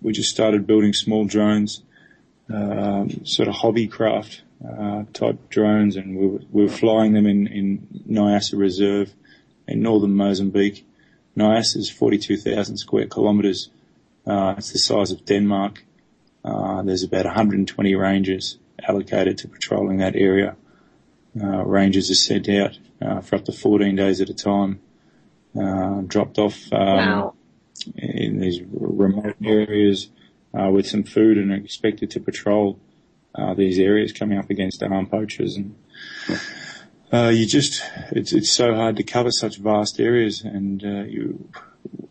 E: We just started building small drones, sort of hobby craft type drones, and we were flying them in Nyassa Reserve in northern Mozambique. Nyassa is 42,000 square kilometres. It's the size of Denmark. There's about 120 rangers allocated to patrolling that area. Rangers are sent out for up to 14 days at a time, dropped off in these remote areas with some food, and are expected to patrol these areas coming up against armed poachers. And it's so hard to cover such vast areas, and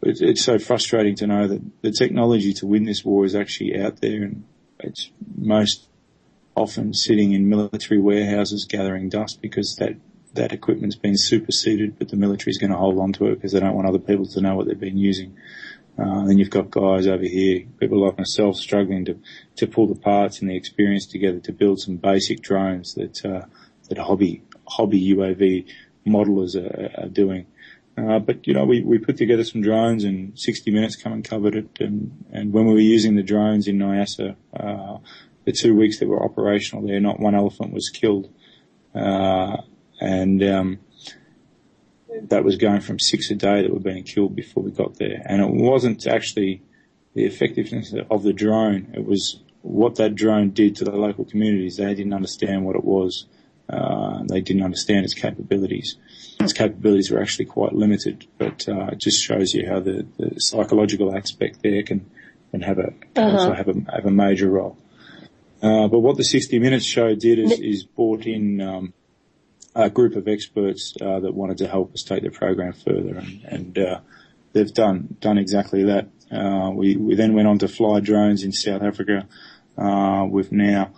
E: it's so frustrating to know that the technology to win this war is actually out there, and it's most often sitting in military warehouses gathering dust because that equipment's been superseded, but the military's going to hold on to it because they don't want other people to know what they've been using. Then you've got guys over here, people like myself, struggling to pull the parts and the experience together to build some basic drones that hobby UAV modelers are doing. But, you know, we put together some drones, and 60 Minutes come and covered it. And when we were using the drones in Nyassa, the 2 weeks that were operational there, not one elephant was killed. That was going from 6 a day that were being killed before we got there. And it wasn't actually the effectiveness of the drone. It was what that drone did to the local communities. They didn't understand what it was. They didn't understand its capabilities. Its capabilities were actually quite limited, but it just shows you how the psychological aspect there can have a major role. But what the 60 Minutes show did is brought in a group of experts that wanted to help us take the program further, and they've done exactly that. We then went on to fly drones in South Africa. We've now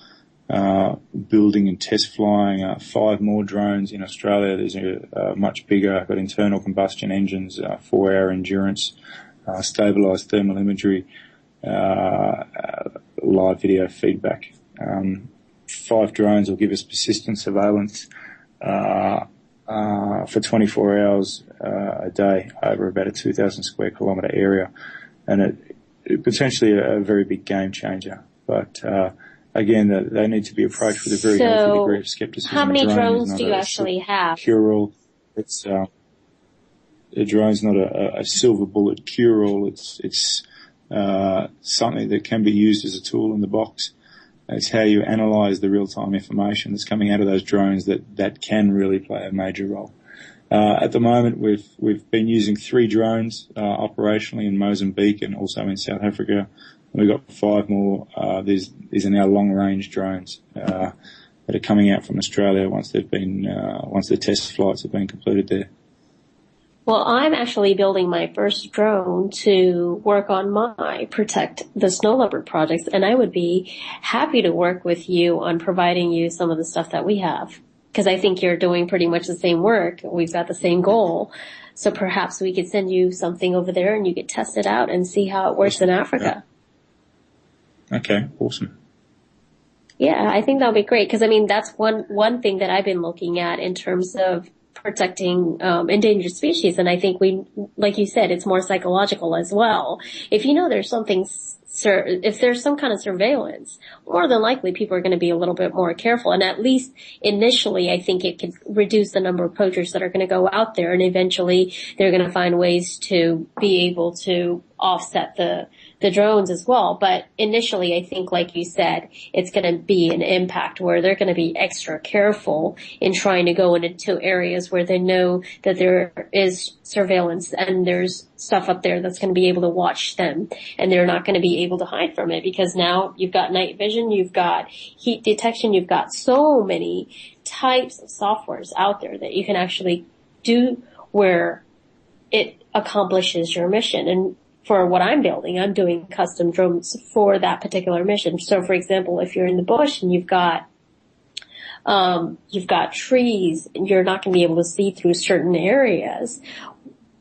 E: building and test flying 5 more drones in Australia. These are much bigger, got internal combustion engines, 4-hour endurance, stabilised thermal imagery, live video feedback. 5 drones will give us persistent surveillance for 24 hours a day over about a 2,000 square kilometre area, and it potentially a very big game changer. But again, they need to be approached with a very healthy degree of skepticism.
B: How many drones do you actually have?
E: Cure-all. It's the drone's not a silver bullet cure-all. It's something that can be used as a tool in the box. It's how you analyse the real-time information that's coming out of those drones that can really play a major role. At the moment, we've been using 3 drones operationally in Mozambique and also in South Africa. We've got 5 more. These are now long-range drones that are coming out from Australia once the test flights have been completed there.
B: Well, I'm actually building my first drone to work on my Protect the Snow Leopard projects, and I would be happy to work with you on providing you some of the stuff that we have. Because I think you're doing pretty much the same work. We've got the same goal. So perhaps we could send you something over there and you could test it out and see how it works in Africa.
E: Okay, awesome.
B: Yeah, I think that would be great. Because, I mean, that's one thing that I've been looking at in terms of protecting endangered species. And I think like you said, it's more psychological as well. If you know there's something, if there's some kind of surveillance, more than likely people are going to be a little bit more careful. And at least initially, I think it could reduce the number of poachers that are going to go out there. And eventually they're going to find ways to be able to offset the drones as well. But initially, I think, like you said, it's going to be an impact where they're going to be extra careful in trying to go into areas where they know that there is surveillance and there's stuff up there that's going to be able to watch them, and they're not going to be able to hide from it, because now you've got night vision, you've got heat detection, you've got so many types of softwares out there that you can actually do where it accomplishes your mission. And for what I'm building, I'm doing custom drones for that particular mission. So, for example, if you're in the bush and you've got trees and you're not going to be able to see through certain areas,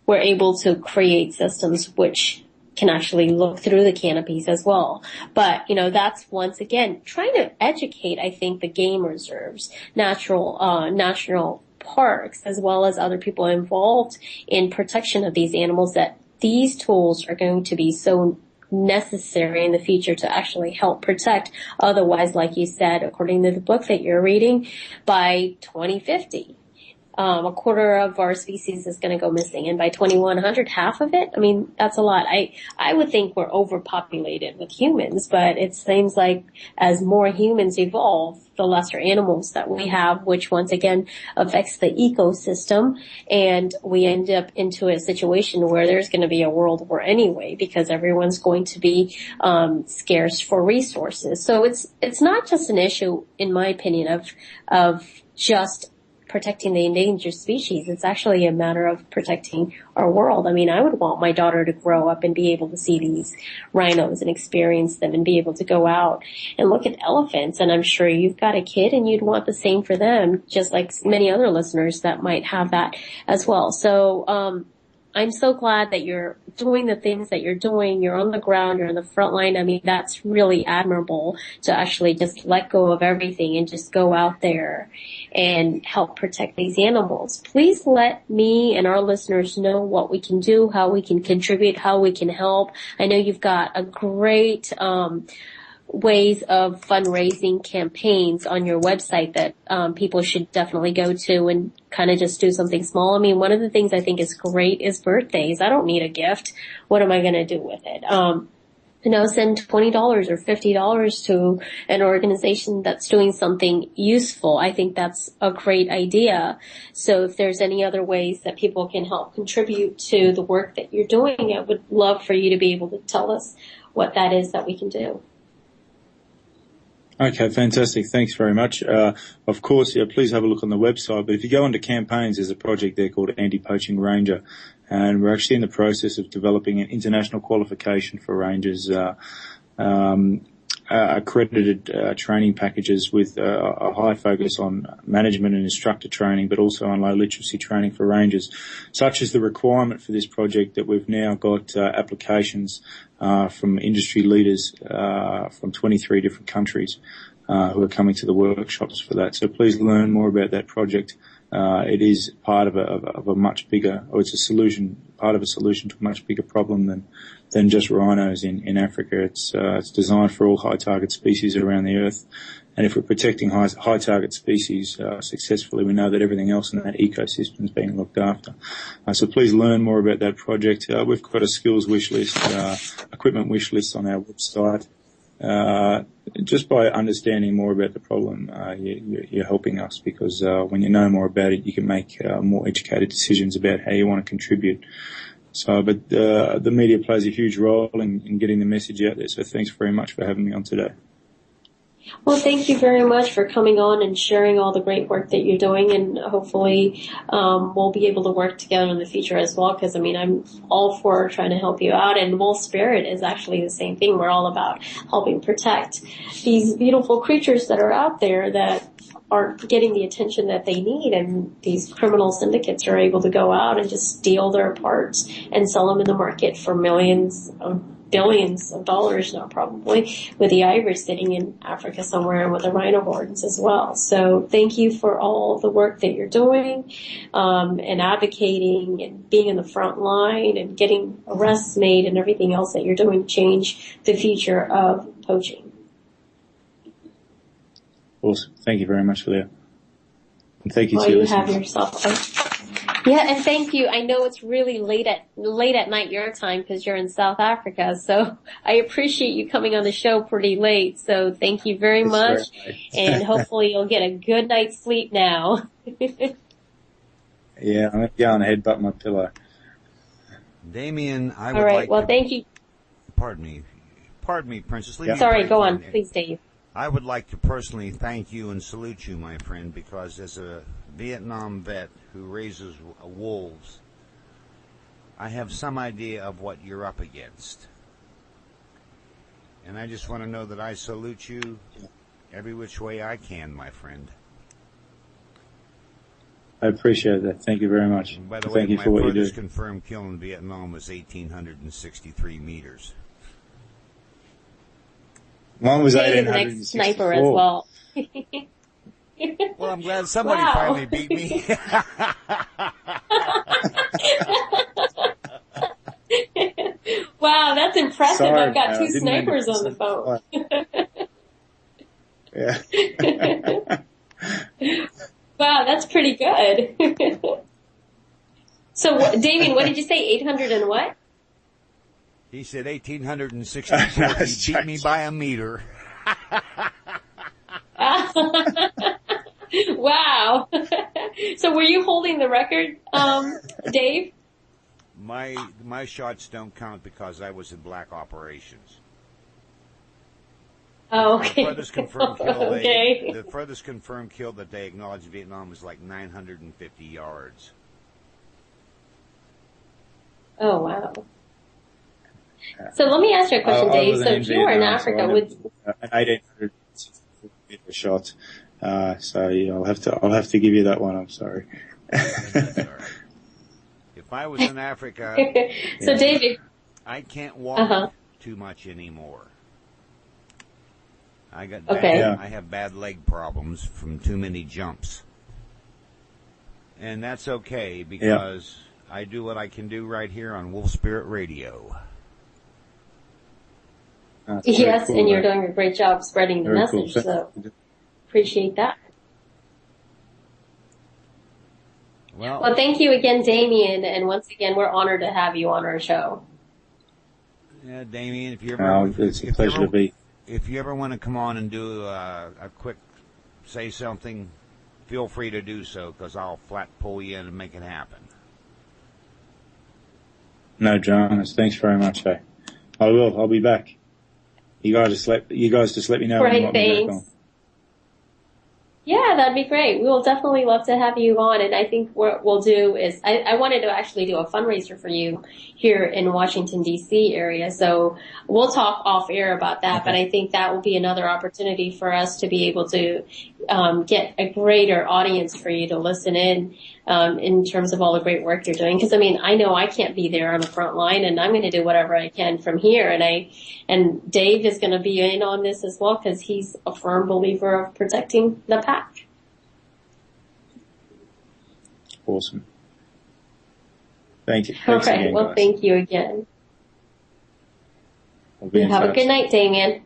B: we're able to create systems which can actually look through the canopies as well. But, that's once again trying to educate, I think, the game reserves, national parks, as well as other people involved in protection of these animals, that these tools are going to be so necessary in the future to actually help protect. Otherwise, like you said, according to the book that you're reading, by 2050, a quarter of our species is going to go missing. And by 2100, half of it? I mean, that's a lot. I would think we're overpopulated with humans, but it seems like as more humans evolve, the lesser animals that we have, which once again affects the ecosystem, and we end up into a situation where there's going to be a world war anyway, because everyone's going to be scarce for resources. So it's not just an issue, in my opinion, of just protecting the endangered species. It's actually a matter of protecting our world. I mean, I would want my daughter to grow up and be able to see these rhinos and experience them and be able to go out and look at elephants. And I'm sure you've got a kid and you'd want the same for them, just like many other listeners that might have that as well. So, I'm so glad that you're doing the things that you're doing. You're on the ground, you're on the front line. I mean, that's really admirable to actually just let go of everything and just go out there and help protect these animals. Please let me and our listeners know what we can do, how we can contribute, how we can help. I know you've got a great, ways of fundraising campaigns on your website that people should definitely go to and kind of just do something small. I mean, one of the things I think is great is birthdays. I don't need a gift. What am I going to do with it? Send $20 or $50 to an organization that's doing something useful. I think that's a great idea. So if there's any other ways that people can help contribute to the work that you're doing, I would love for you to be able to tell us what that is that we can do.
E: Okay, fantastic. Thanks very much. Of course, please have a look on the website. But if you go into campaigns, there's a project there called Anti-Poaching Ranger. And we're actually in the process of developing an international qualification for rangers, accredited training packages with a high focus on management and instructor training, but also on low literacy training for rangers. Such is the requirement for this project that we've now got applications from industry leaders from 23 different countries who are coming to the workshops for that. So please learn more about that project. It is part of a much bigger, or it's a solution, part of a solution to a much bigger problem than just rhinos in Africa. It's designed for all high target species around the earth. And if we're protecting high target species successfully, we know that everything else in that ecosystem is being looked after. So please learn more about that project. We've got a skills wish list, equipment wish list on our website. Just by understanding more about the problem, you're helping us, because when you know more about it, you can make more educated decisions about how you want to contribute. So, but the media plays a huge role in getting the message out there. So thanks very much for having me on today.
B: Well, thank you very much for coming on and sharing all the great work that you're doing, and hopefully we'll be able to work together in the future as well, because, I mean, I'm all for trying to help you out, and Wolf Spirit is actually the same thing. We're all about helping protect these beautiful creatures that are out there that aren't getting the attention that they need, and these criminal syndicates are able to go out and just steal their parts and sell them in the market for billions of dollars now, probably, with the ivory sitting in Africa somewhere and with the rhino horns as well. So thank you for all the work that you're doing, and advocating and being in the front line and getting arrests made and everything else that you're doing to change the future of poaching.
E: Awesome. Thank you very much, Leah. And thank you to
B: you
E: listeners.
B: have yourself. Yeah, and thank you. I know it's really late at night your time because you're in South Africa, so I appreciate you coming on the show pretty late. So thank you very much, and hopefully you'll get a good night's sleep now.
E: Yeah, I'm going to go and headbutt my pillow.
C: Damien, I would
B: All right.
C: like
B: Well,
C: to...
B: thank you.
C: Pardon me, Princess.
E: Yeah.
B: Sorry, go on. Please, Dave.
C: I would like to personally thank you and salute you, my friend, because as a Vietnam vet who raises wolves, I have some idea of what you're up against. And I just want to know that I salute you every which way I can, my friend.
E: I appreciate that. Thank you very much.
C: And by the
E: Thank
C: way,
E: you for
C: my
E: what you do.
C: furthest confirmed kill in Vietnam was 1,863 meters.
E: Mine was
B: Dave is the next sniper as well.
C: Well, I'm glad somebody finally beat me.
B: Wow, that's impressive.
E: Sorry,
B: I've got
E: man,
B: two
E: I didn't
B: snipers
E: mean
B: on the phone.
E: Yeah.
B: Wow, that's pretty good. So, Damien, what did you say? 800 and what?
C: He said 1,864. He beat me by a meter.
B: Wow. So were you holding the record, Dave?
C: My shots don't count because I was in black operations.
B: Oh, okay.
C: The furthest confirmed kill
B: Okay.
C: the furthest confirmed kill that they acknowledged in Vietnam was like 950 yards.
B: Oh, wow. So let me ask you a question, Dave. So if you were in Africa,
E: so
B: would...
E: an 1,800 shot. So yeah, I'll have to give you that one. I'm sorry.
C: That's all right. If I was in Africa,
B: So yeah. David,
C: I can't walk too much anymore. I have bad leg problems from too many jumps, and that's okay because I do what I can do right here on Wolf Spirit Radio.
B: Yes,
E: cool,
B: and you're doing a great job spreading the message,
E: cool.
B: so appreciate that. Well, thank you again, Damien, and once again, we're honored to have you on our show.
C: Yeah, Damien, if you ever,
E: it's a pleasure to be.
C: If you ever want to come on and do a quick say something, feel free to do so, because I'll flat pull you in and make it happen.
E: No dramas. Thanks very much, I will. I'll be back. You guys just let me know.
B: Right, thanks. Yeah, that'd be great. We will definitely love to have you on, and I think what we'll do is, I wanted to actually do a fundraiser for you here in Washington, D.C. area, so we'll talk off air about that, but I think that will be another opportunity for us to be able to get a greater audience for you to listen in terms of all the great work you're doing. Because, I mean, I know I can't be there on the front line, and I'm going to do whatever I can from here, and Dave is going to be in on this as well, because he's a firm believer of protecting the pack.
E: Awesome. Thank you.
B: All right. Well, guys. Thank you again. You have a good night, Damien.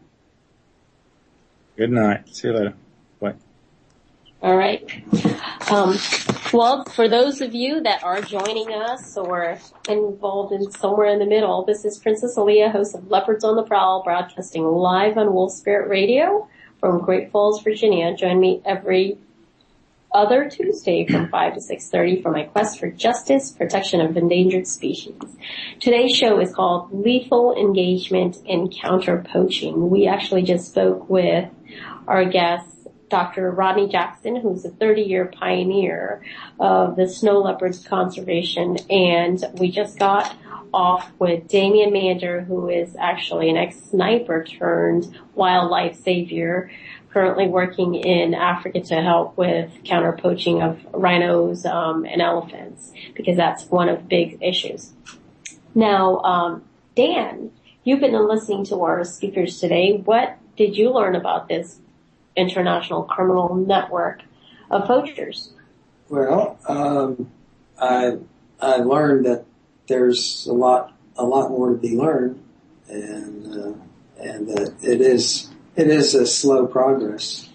E: Good night. See you later. Bye.
B: All right. Well, for those of you that are joining us or involved in somewhere in the middle, this is Princess Aliyah, host of Leopards on the Prowl, broadcasting live on Wolf Spirit Radio from Great Falls, Virginia. Join me every other Tuesday from 5 to 6:30 for my quest for justice, protection of endangered species. Today's show is called Lethal Engagement in Counter Poaching. We actually just spoke with our guest, Dr. Ronnie Jackson, who's a 30-year pioneer of the snow leopards conservation, and we just got off with Damien Mandarin, who is actually an ex-sniper turned wildlife savior, currently working in Africa to help with counter poaching of rhinos and elephants, because that's one of the big issues. Now, Dan, you've been listening to our speakers today. What did you learn about this international criminal network of poachers?
F: Well, I learned that there's a lot more to be learned, and that it is a slow progress,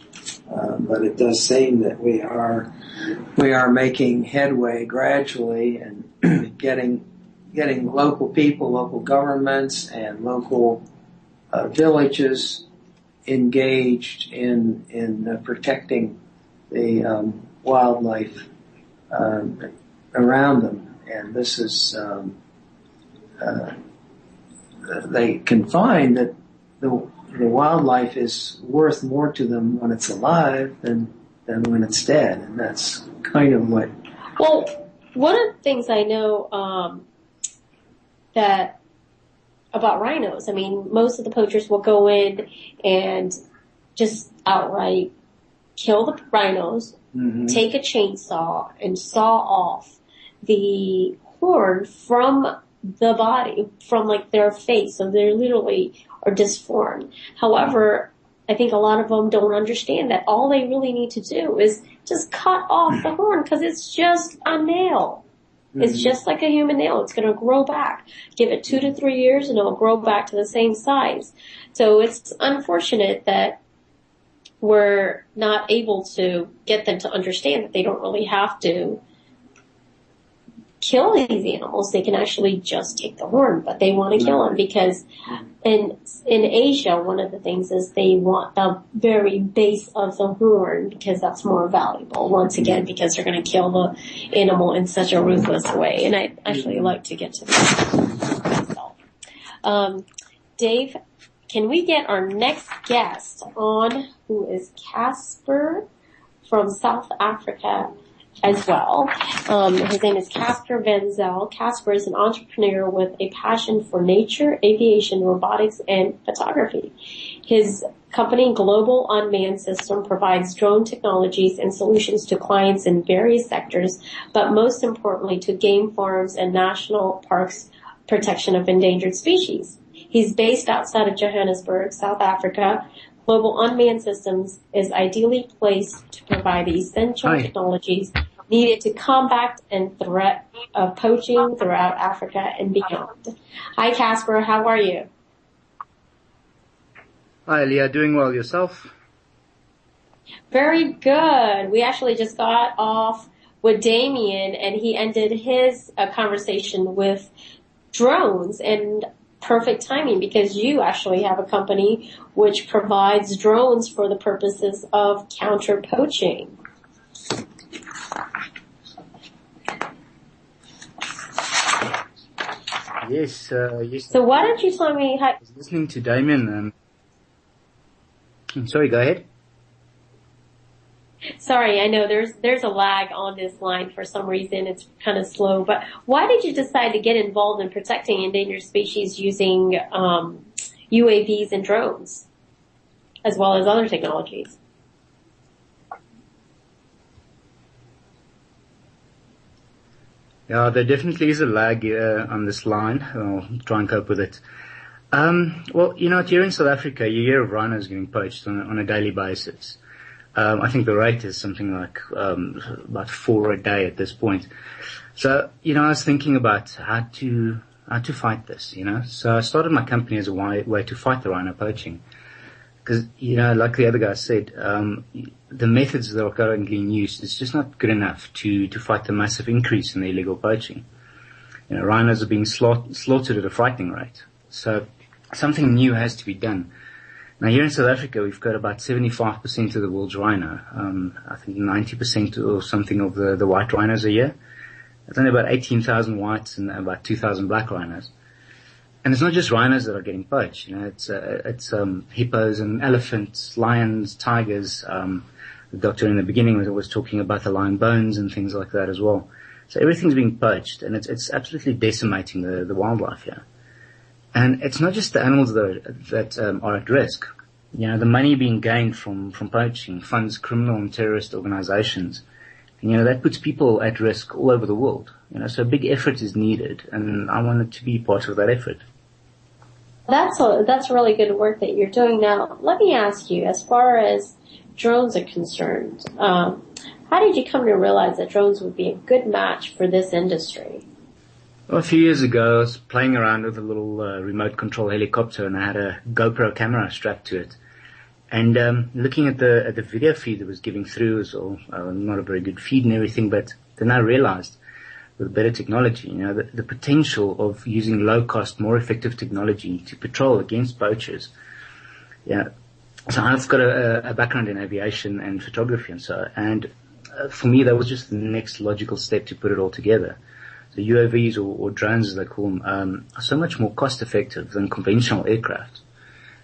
F: but it does seem that we are making headway gradually, and getting local people, local governments, and local villages engaged in protecting the wildlife around them. And this is, they can find that the wildlife is worth more to them when it's alive than when it's dead. And that's kind of what...
B: Well, one of the things I know that about rhinos, I mean, most of the poachers will go in and just outright kill the rhinos, take a chainsaw and saw off the horn from the body, from like their face, so they literally are disformed. However, I think a lot of them don't understand that all they really need to do is just cut off the horn, because it's just a nail. It's just like a human nail. It's going to grow back. Give it 2 to 3 years and it'll grow back to the same size. So it's unfortunate that we're not able to get them to understand that they don't really have to kill these animals. They can actually just take the horn, but they want to kill them because in Asia, one of the things is they want the very base of the horn because that's more valuable, once again, because they're going to kill the animal in such a ruthless way. And I actually like to get to that myself. Dave, can we get our next guest on, who is Casper from South Africa as well? His name is Casper Van Zel. Casper is an entrepreneur with a passion for nature, aviation, robotics, and photography. His company, Global Unmanned System, provides drone technologies and solutions to clients in various sectors, but most importantly to game farms and national parks protection of endangered species. He's based outside of Johannesburg, South Africa. Global Unmanned Systems is ideally placed to provide the essential technologies needed to combat and threat of poaching throughout Africa and beyond. Hi, Casper. How are you?
G: Hi, Aliyah. Doing well. Yourself?
B: Very good. We actually just got off with Damien, and he ended his conversation with drones, and perfect timing because you actually have a company which provides drones for the purposes of counter poaching.
G: Yes, yes.
B: So why don't you tell me how...
G: I was listening to Damien. Sorry, go ahead.
B: Sorry, I know there's a lag on this line for some reason. It's kind of slow. But why did you decide to get involved in protecting endangered species using UAVs and drones, as well as other technologies?
G: Yeah, there definitely is a lag on this line. I'll try and cope with it. Well, you know, here in South Africa, you hear of rhinos getting poached on a daily basis. I think the rate is something like about 4 a day at this point. So, you know, I was thinking about how to fight this, you know. So I started my company as a way to fight the rhino poaching. Because, you know, like the other guy said, the methods that are currently in use is just not good enough to fight the massive increase in the illegal poaching. You know, rhinos are being slaughtered at a frightening rate. So something new has to be done. Now here in South Africa, we've got about 75% of the world's rhino. I think 90% or something of the white rhinos a year. There's only about 18,000 whites and about 2,000 black rhinos. And it's not just rhinos that are getting poached. You know, it's hippos and elephants, lions, tigers. The doctor in the beginning was talking about the lion bones and things like that as well. So everything's being poached, and it's absolutely decimating the wildlife here. And it's not just the animals that are at risk. You know, the money being gained from poaching funds criminal and terrorist organizations. And, you know, that puts people at risk all over the world. You know, so a big effort is needed, and I wanted to be part of that effort.
B: That's really good work that you're doing. Now, let me ask you, as far as drones are concerned, how did you come to realize that drones would be a good match for this industry?
G: Well, a few years ago, I was playing around with a little remote control helicopter, and I had a GoPro camera strapped to it. And looking at the video feed that was giving through was all not a very good feed and everything, but then I realized with better technology, you know, the potential of using low-cost, more effective technology to patrol against poachers. Yeah. So I've got a background in aviation and photography and so, and for me that was just the next logical step to put it all together. So UAVs or drones as they call them, are so much more cost effective than conventional aircraft.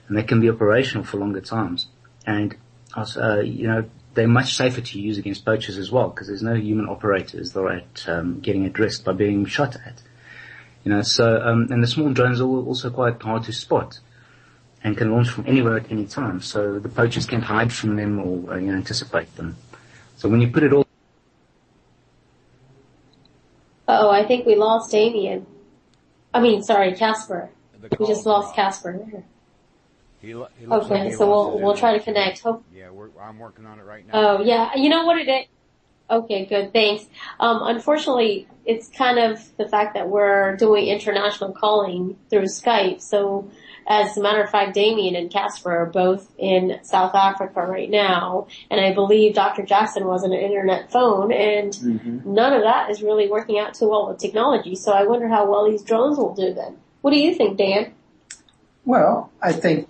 G: And they can be operational for longer times. And also, you know, they're much safer to use against poachers as well, because there's no human operators that are at getting at risk by being shot at. You know, so and the small drones are also quite hard to spot and can launch from anywhere at any time. So the poachers can't hide from them or anticipate them. So when you put it all.
B: Uh-oh, I think we lost Damien. Casper. We just lost Casper. Okay, so we'll try to connect.
C: Yeah, I'm working on it right now.
B: Oh, yeah. You know what it is? Okay, good. Thanks. Unfortunately, it's kind of the fact that we're doing international calling through Skype. So, as a matter of fact, Damien and Casper are both in South Africa right now. And I believe Dr. Jackson was on an internet phone, and none of that is really working out too well with technology. So I wonder how well these drones will do then. What do you think, Dan?
F: Well, I think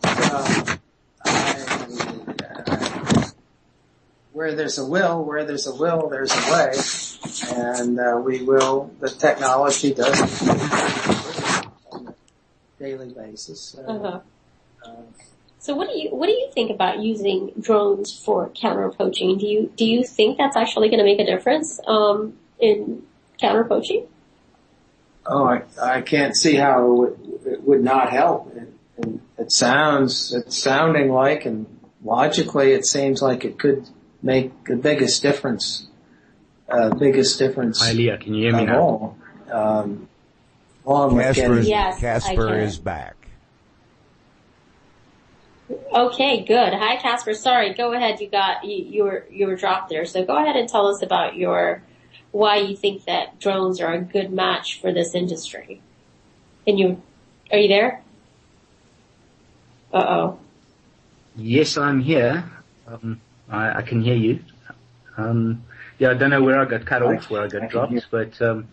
F: where there's a will, there's a way, and the technology does on a daily basis.
B: So what do you think about using drones for counter poaching? Do you think that's actually going to make a difference in counter poaching?
F: Oh, I can't see how it would not help. It's sounding like, and logically it seems like it could make the biggest difference.
G: Aliyah, can you hear me now?
C: Casper is back.
B: Okay, good. Hi, Casper. Sorry, go ahead. You were dropped there. So go ahead and tell us about why you think that drones are a good match for this industry. Are you there? Uh-oh.
G: Yes, I'm here. I can hear you. I don't know where I got cut off, where I got dropped, but, sorry,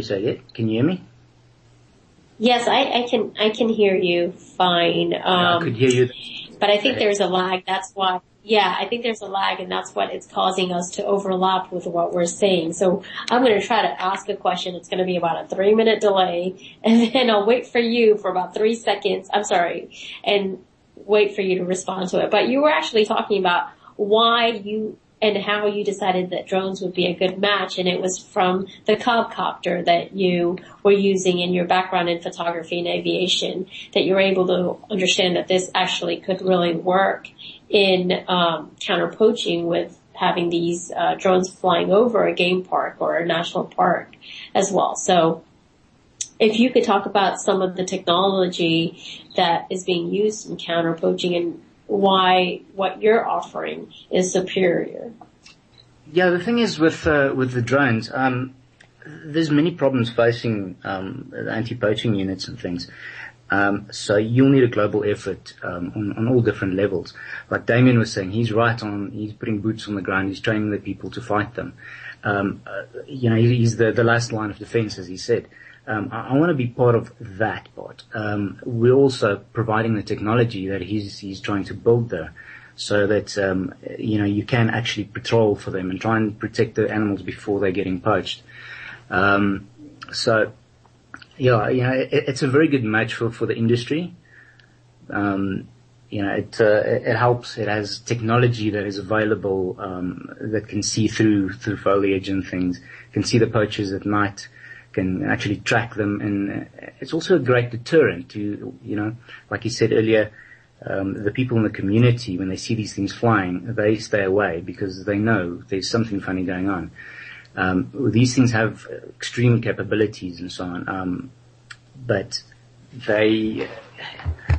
G: say it. Can you hear me?
B: Yes, I can hear you fine.
G: I could hear you.
B: But I think there's a lag. That's why. Yeah, I think there's a lag, and that's what it's causing us to overlap with what we're saying. So I'm going to try to ask a question. It's going to be about a 3-minute delay, and then I'll wait for you for about 3 seconds. I'm sorry, and wait for you to respond to it. But you were actually talking about why you and how you decided that drones would be a good match, and it was from the quadcopter that you were using in your background in photography and aviation that you were able to understand that this actually could really work in counter poaching with having these drones flying over a game park or a national park as well. So if you could talk about some of the technology that is being used in counter poaching and why what you're offering is superior.
G: Yeah, the thing is with the drones, there's many problems facing the anti-poaching units and things. So you'll need a global effort on all different levels. Like Damien was saying, he's putting boots on the ground, he's training the people to fight them. He's the last line of defense, as he said. I want to be part of that part. We're also providing the technology that he's trying to build there, so that you can actually patrol for them and try and protect the animals before they're getting poached. It's a very good match for the industry. It helps. It has technology that is available that can see through foliage and things. Can see the poachers at night. Can actually track them, and it's also a great deterrent to, like you said earlier, the people in the community, when they see these things flying, they stay away because they know there's something funny going on. These things have extreme capabilities and so on, but they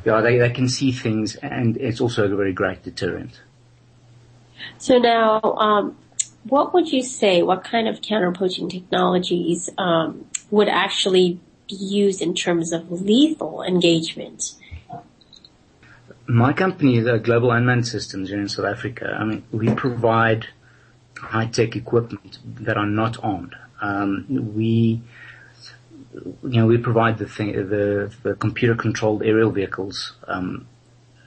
G: can see things, and it's also a very great deterrent.
B: So now, what would you say, what kind of counter poaching technologies would actually be used in terms of lethal engagement?
G: My company, the Global Unmanned Systems here in South Africa, we provide high-tech equipment that are not armed. We provide the computer-controlled aerial vehicles.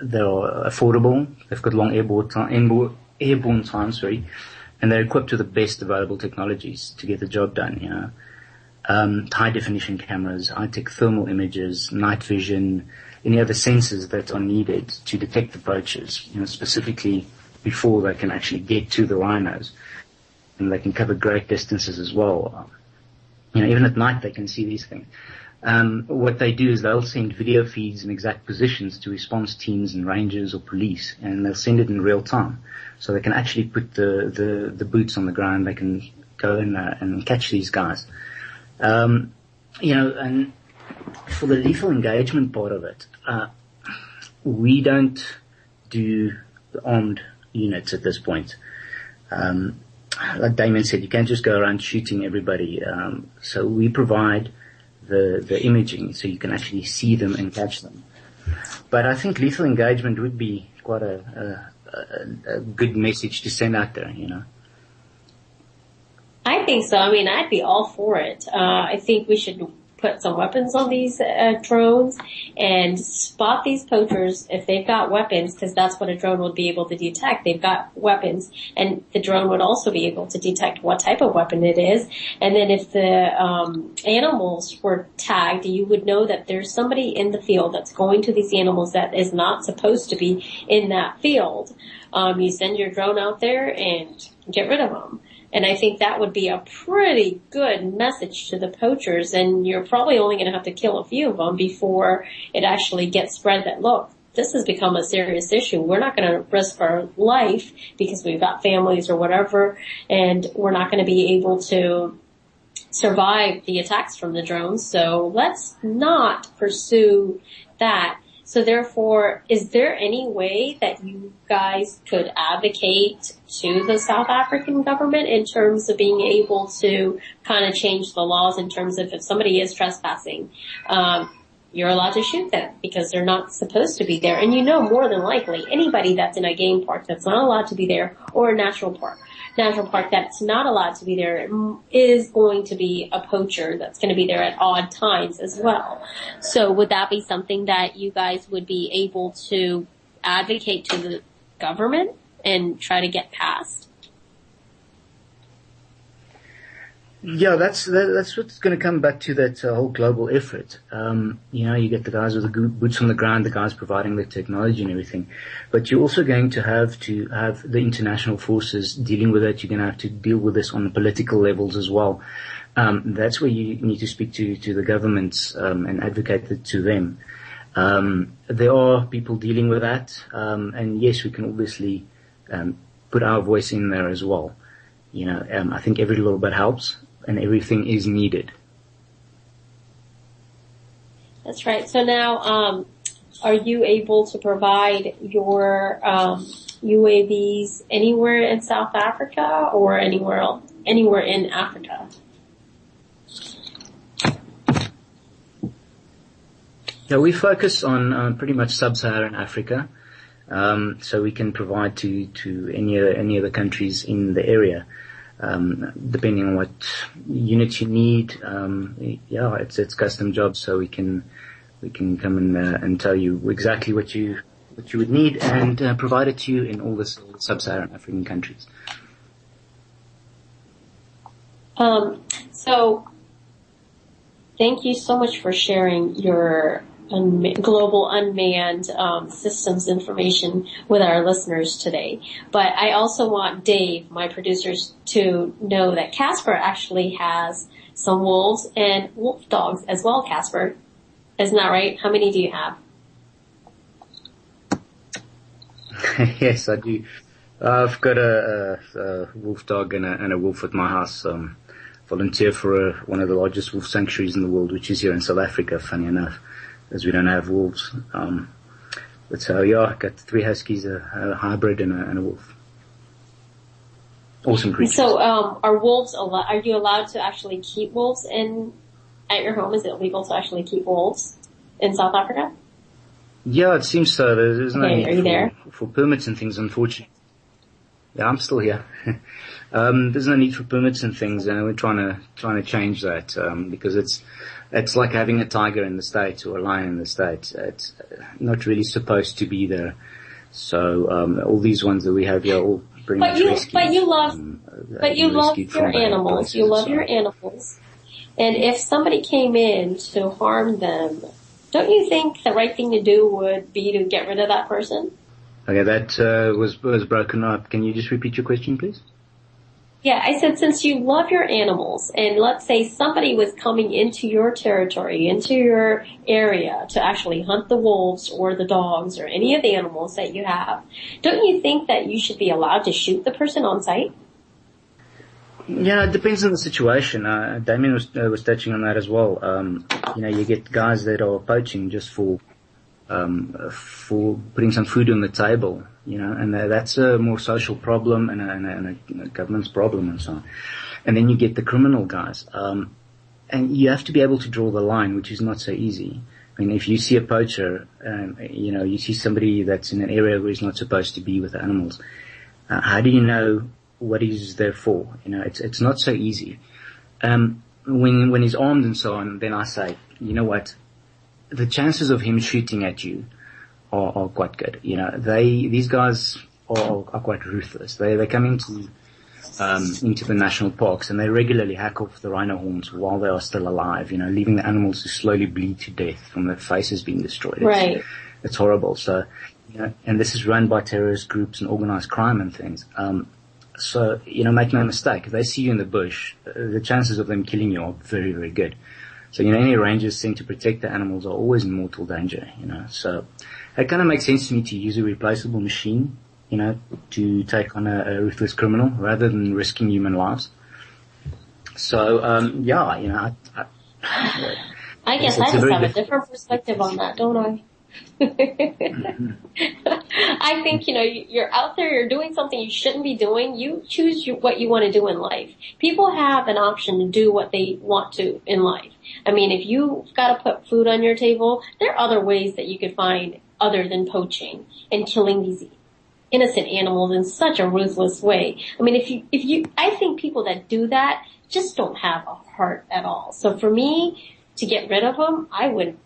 G: They're affordable. They've got long airborne time, and they're equipped with the best available technologies to get the job done. High-definition cameras, high-tech thermal images, night vision, any other sensors that are needed to detect the poachers, specifically before they can actually get to the rhinos. And they can cover great distances as well. Even at night they can see these things. What they do is they'll send video feeds and exact positions to response teams and rangers or police, and they'll send it in real time. So they can actually put the boots on the ground. They can go and catch these guys. And for the lethal engagement part of it, we don't do the armed units at this point. Like Damien said, you can't just go around shooting everybody. So we provide the imaging so you can actually see them and catch them. But I think lethal engagement would be quite a good message to send out there,
B: I think so. I'd be all for it. I think we should put some weapons on these drones and spot these poachers if they've got weapons, because that's what a drone would be able to detect. They've got weapons, and the drone would also be able to detect what type of weapon it is. And then if the animals were tagged, you would know that there's somebody in the field that's going to these animals that is not supposed to be in that field. You send your drone out there and get rid of them. And I think that would be a pretty good message to the poachers, and you're probably only going to have to kill a few of them before it actually gets spread that, look, this has become a serious issue. We're not going to risk our life because we've got families or whatever, and we're not going to be able to survive the attacks from the drones. So let's not pursue that. So therefore, is there any way that you guys could advocate to the South African government in terms of being able to kind of change the laws in terms of if somebody is trespassing, you're allowed to shoot them because they're not supposed to be there. And more than likely, anybody that's in a game park that's not allowed to be there, or a national park that's not allowed to be there, is going to be a poacher that's going to be there at odd times as well. So would that be something that you guys would be able to advocate to the government and try to get passed?
G: Yeah, that's what's going to come back to that whole global effort. You get the guys with the boots on the ground, the guys providing the technology and everything, but you're also going to have the international forces dealing with it. You're going to have to deal with this on the political levels as well. That's where you need to speak to the governments and advocate it to them. There are people dealing with that, and yes, we can obviously put our voice in there as well. I think every little bit helps, and everything is needed.
B: That's right. So now, are you able to provide your UAVs anywhere in South Africa or anywhere in Africa?
G: Yeah, we focus on pretty much sub-Saharan Africa, so we can provide to any other countries in the area. depending on what unit you need. It's custom jobs, so we can come and tell you exactly what you would need and provide it to you in all the sub-Saharan African countries.
B: So thank you so much for sharing your global unmanned systems information with our listeners today. But I also want Dave, my producers, to know that Casper actually has some wolves and wolf dogs as well, Casper. Isn't that right? How many do you have?
G: Yes, I do. I've got a wolf dog and a wolf at my house. Volunteer for one of the largest wolf sanctuaries in the world, which is here in South Africa, funny enough, as we don't have wolves. But so, I've got 3 huskies, a hybrid and a wolf. Awesome creatures.
B: So, are you allowed to actually keep wolves at your home? Is it legal to actually keep wolves in South Africa?
G: Yeah, it seems so. There's no need for permits and things, unfortunately. Yeah, I'm still here. There's no need for permits and things, and we're trying to change that, because it's like having a tiger in the States or a lion in the States. It's not really supposed to be there. So, all these ones that we have here all bring us rescued.
B: But you love your animals. You love your animals. And if somebody came in to harm them, don't you think the right thing to do would be to get rid of that person?
G: Okay, that was broken up. Can you just repeat your question, please?
B: Yeah, I said since you love your animals, and let's say somebody was coming into your territory, into your area to actually hunt the wolves or the dogs or any of the animals that you have, don't you think that you should be allowed to shoot the person on sight?
G: Yeah, it depends on the situation. Damien was touching on that as well. You get guys that are poaching just for putting some food on the table, and that's a more social problem and a government's problem and so on. And then you get the criminal guys. And you have to be able to draw the line, which is not so easy. I mean, if you see a poacher, you see somebody that's in an area where he's not supposed to be with animals, how do you know what he's there for? It's not so easy. When he's armed and so on, then I say, you know what? The chances of him shooting at you are quite good. These guys are quite ruthless. They come into the national parks and they regularly hack off the rhino horns while they are still alive, leaving the animals to slowly bleed to death from their faces being destroyed.
B: Right.
G: It's horrible. So, and this is run by terrorist groups and organized crime and things. So, make no mistake, if they see you in the bush, the chances of them killing you are very, very good. So, any rangers sent to protect the animals are always in mortal danger, So, it kind of makes sense to me to use a replaceable machine, to take on a ruthless criminal rather than risking human lives. So, I
B: guess I just have a different perspective on that, don't I? I think, you're out there, you're doing something you shouldn't be doing. You choose what you want to do in life. People have an option to do what they want to in life. I mean, if you've got to put food on your table, there are other ways that you could find other than poaching and killing these innocent animals in such a ruthless way. I mean, I think people that do that just don't have a heart at all. So for me to get rid of them, I wouldn't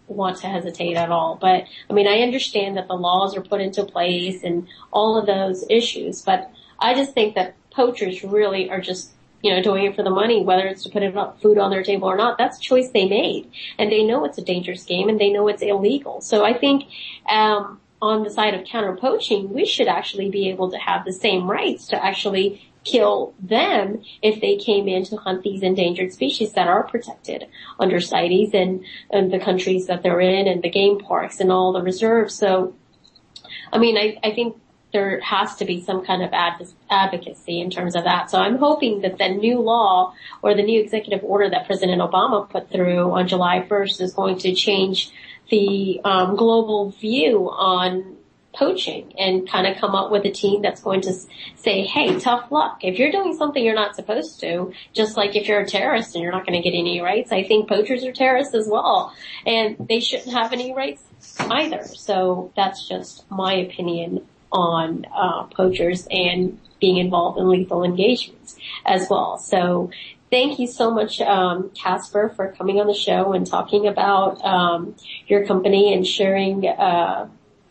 B: want to hesitate at all. But, I mean, I understand that the laws are put into place and all of those issues, but I just think that poachers really are just, doing it for the money, whether it's to put food on their table or not. That's a choice they made. And they know it's a dangerous game and they know it's illegal. So I think, on the side of counter poaching, we should actually be able to have the same rights to actually kill them if they came in to hunt these endangered species that are protected under CITES and the countries that they're in and the game parks and all the reserves. So, I mean, I think there has to be some kind of advocacy in terms of that. So I'm hoping that the new law or the new executive order that President Obama put through on July 1st is going to change the global view on poaching and kind of come up with a team that's going to say, hey, tough luck. If you're doing something you're not supposed to, just like if you're a terrorist and you're not going to get any rights, I think poachers are terrorists as well. And they shouldn't have any rights either. So that's just my opinion on poachers and being involved in lethal engagements as well. So thank you so much, Casper, for coming on the show and talking about your company and sharing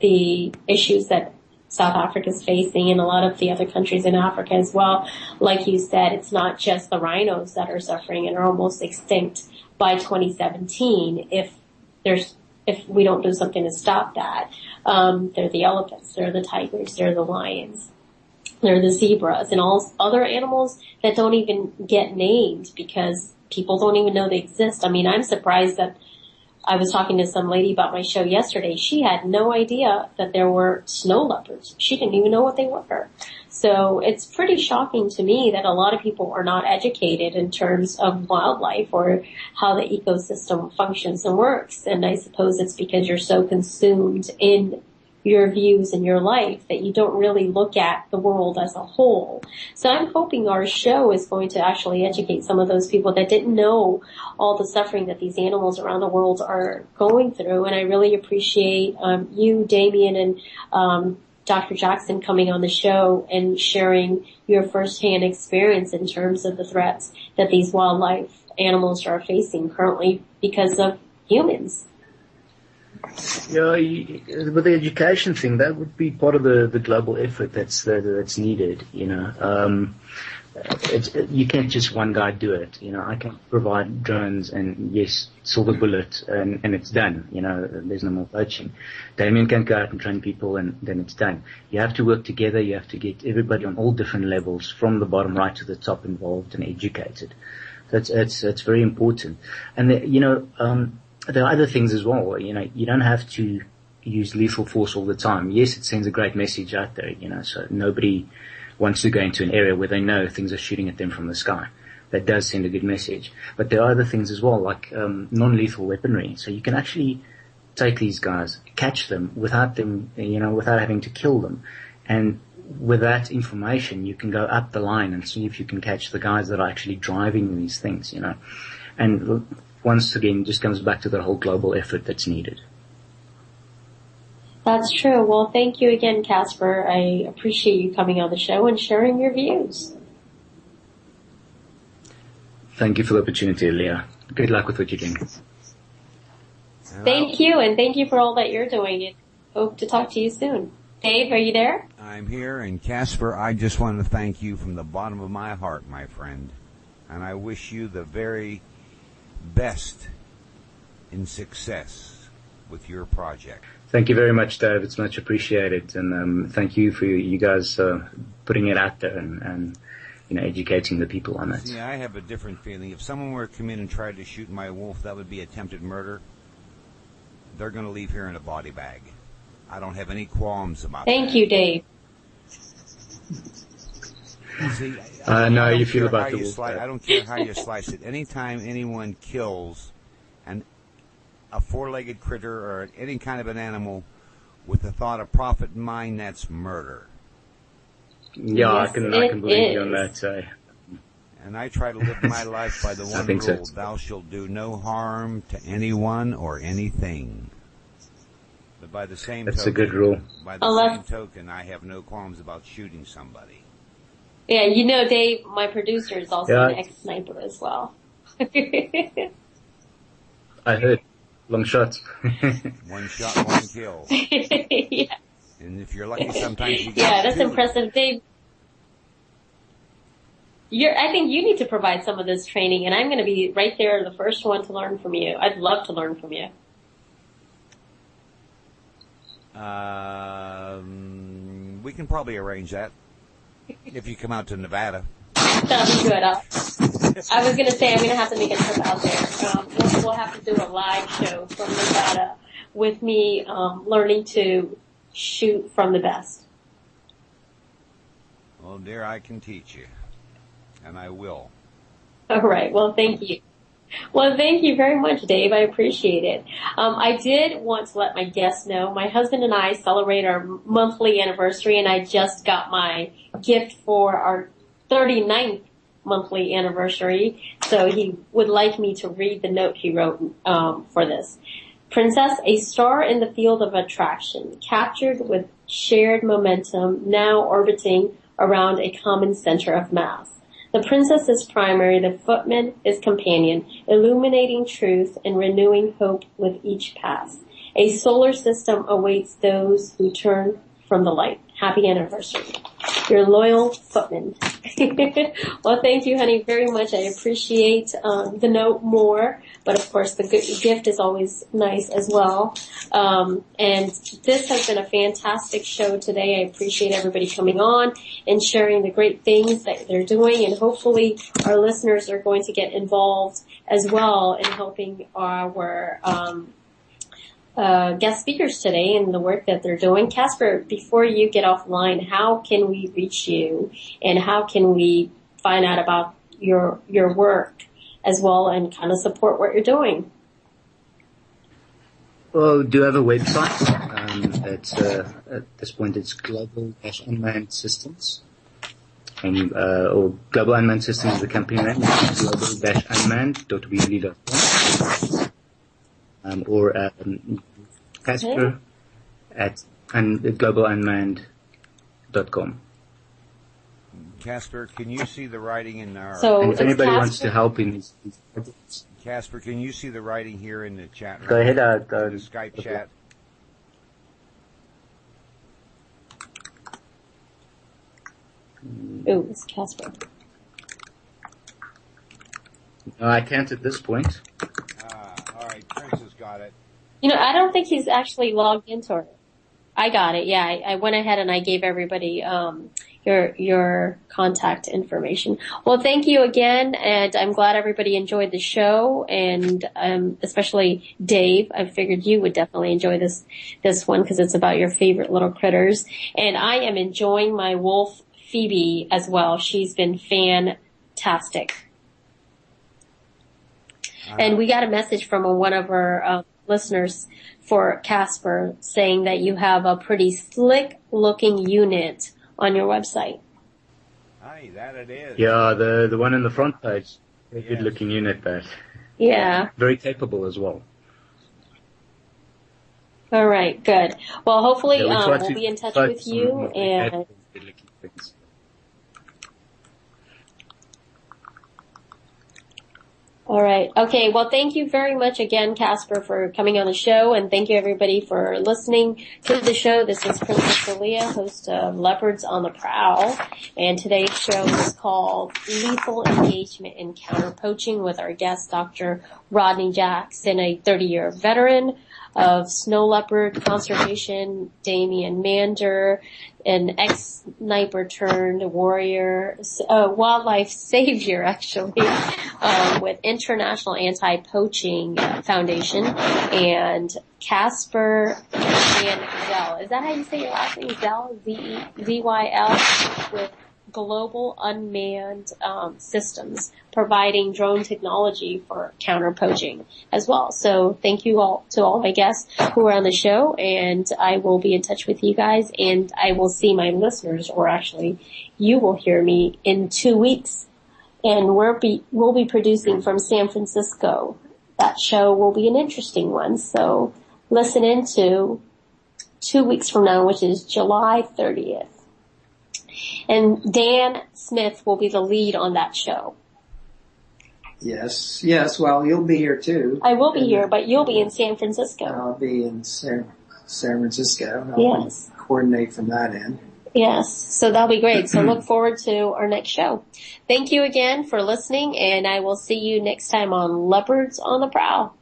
B: the issues that South Africa is facing and a lot of the other countries in Africa as well. Like you said, it's not just the rhinos that are suffering and are almost extinct by 2017 if we don't do something to stop that. They're the elephants, they're the tigers, they're the lions, they're the zebras, and all other animals that don't even get named because people don't even know they exist. I mean, I'm surprised that I was talking to some lady about my show yesterday. She had no idea that there were snow leopards. She didn't even know what they were. So it's pretty shocking to me that a lot of people are not educated in terms of wildlife or how the ecosystem functions and works. And I suppose it's because you're so consumed in your views in your life that you don't really look at the world as a whole. So I'm hoping our show is going to actually educate some of those people that didn't know all the suffering that these animals around the world are going through. And I really appreciate you, Damien, and Dr. Jackson coming on the show and sharing your firsthand experience in terms of the threats that these wildlife animals are facing currently because of humans.
G: Yeah, with the education thing, that would be part of the global effort that's needed. You can't just one guy do it. I can provide drones and yes, silver bullet and it's done. There's no more poaching. Damien can go out and train people and then it's done. You have to work together. You have to get everybody on all different levels, from the bottom right to the top, involved and educated. That's very important. And there are other things as well. You don't have to use lethal force all the time. Yes, it sends a great message out there, so nobody wants to go into an area where they know things are shooting at them from the sky. That does send a good message. But there are other things as well, like non-lethal weaponry. So you can actually take these guys, catch them without having to kill them. And with that information, you can go up the line and see if you can catch the guys that are actually driving these things, And once again, just comes back to the whole global effort that's needed.
B: That's true. Well, thank you again, Casper. I appreciate you coming on the show and sharing your views.
G: Thank you for the opportunity, Aliyah. Good luck with what you're doing.
B: Thank you, and thank you for all that you're doing. And hope to talk to you soon. Dave, are you there?
C: I'm here, and Casper, I just want to thank you from the bottom of my heart, my friend. And I wish you the very best in success with your project.
G: Thank you very much, Dave. It's much appreciated. And thank you for you guys putting it out there and educating the people on it.
C: Yeah, I have a different feeling. If someone were to come in and try to shoot my wolf, that would be attempted murder. They're going to leave here in a body bag. I don't have any qualms about that.
B: Thank you, Dave.
C: See,
G: no, you feel about the wolf.
C: I don't care how you slice it. Anytime anyone kills a four-legged critter or any kind of an animal with the thought of profit in mind, that's murder.
G: Yeah,
B: yes,
G: I can believe you on that.
C: And I try to live my life by the one rule: so. Thou shalt do no harm to anyone or anything. But by the same
G: that's
C: token,
G: a good rule.
C: By the same token, I have no qualms about shooting somebody.
B: Yeah, Dave, my producer, is also an ex-sniper as well.
G: I heard. Long shots.
C: One shot, one kill.
B: Yeah.
C: And if you're lucky, sometimes you get
B: Yeah, that's
C: two.
B: impressive, Dave. I think you need to provide some of this training, and I'm going to be right there, the first one to learn from you. I'd love to learn from you.
C: We can probably arrange that if you come out to Nevada.
B: That'll be good. I was going to say I'm going to have to make a trip out there. We'll have to do a live show from Nevada with me learning to shoot from the best.
C: Well, dear, I can teach you, and I will.
B: All right. Well, thank you. Well, thank you very much, Dave. I appreciate it. I did want to let my guests know my husband and I celebrate our monthly anniversary, and I just got my gift for our 39th monthly anniversary. So he would like me to read the note he wrote for this. Princess, a star in the field of attraction, captured with shared momentum, now orbiting around a common center of mass. The princess is primary, the footman is companion, illuminating truth and renewing hope with each pass. A solar system awaits those who turn from the light. Happy anniversary. Your loyal footman. Well, thank you, honey, very much. I appreciate the note more, but of course the gift is always nice as well. And this has been a fantastic show today. I appreciate everybody coming on and sharing the great things that they're doing, and hopefully our listeners are going to get involved as well in helping our guest speakers today and the work that they're doing. Casper, before you get offline, how can we reach you and how can we find out about your work as well and kind of support what you're doing?
G: Well, we do have a website. It's at this point it's Global-Unmanned Systems, or Global Unmanned Systems is the company name. Global-Unmanned.weebly.com, or Casper at globalunmanned.com.
C: Casper, can you see the writing in our...
B: So
G: and if anybody wants to help in these projects...
C: Casper, can you see the writing here in the chat room?
G: Go ahead,
C: the Skype chat.
B: Oh, it's Casper.
G: No, I can't at this point.
C: All right, Princess got it.
B: I don't think he's actually logged into it. I got it. Yeah, I went ahead and I gave everybody your contact information. Well, thank you again, and I'm glad everybody enjoyed the show, and especially Dave. I figured you would definitely enjoy this one because it's about your favorite little critters. And I am enjoying my wolf Phoebe as well. She's been fantastic. And we got a message from one of our listeners for Casper saying that you have a pretty slick looking unit on your website.
C: Aye, that it is.
G: Yeah, the one in the front page. A good looking unit there.
B: Yeah.
G: Very capable as well.
B: All right, good. Well, hopefully we'll be in touch with you and all right. Okay. Well, thank you very much again, Casper, for coming on the show, and thank you everybody for listening to the show. This is Princess Aliyah, host of Leopards on the Prowl, and today's show is called Lethal Engagement in Counter Poaching with our guest, Dr. Ronnie Jackson, a 30-year veteran of snow leopard conservation, Damien Mandarin, an ex-sniper turned warrior, wildlife savior actually, with International Anti-Poaching Foundation, and Casper Van Zyl. Is that how you say your last name? Zyl? Z-Y-L, with Global Unmanned Systems, providing drone technology for counter poaching as well. So thank you all to all my guests who are on the show, and I will be in touch with you guys, and I will see my listeners, or actually you will hear me in 2 weeks, and we'll be producing from San Francisco. That show will be an interesting one, so listen in to 2 weeks from now, which is July 30th. And Dan Smith will be the lead on that show.
F: Yes. Well, you'll be here too.
B: I will be here, but you'll be in San Francisco.
F: I'll be in San Francisco.
B: Yes.
F: Coordinate from that end.
B: Yes. So that'll be great. So look forward to our next show. Thank you again for listening, and I will see you next time on Leopards on the Prowl.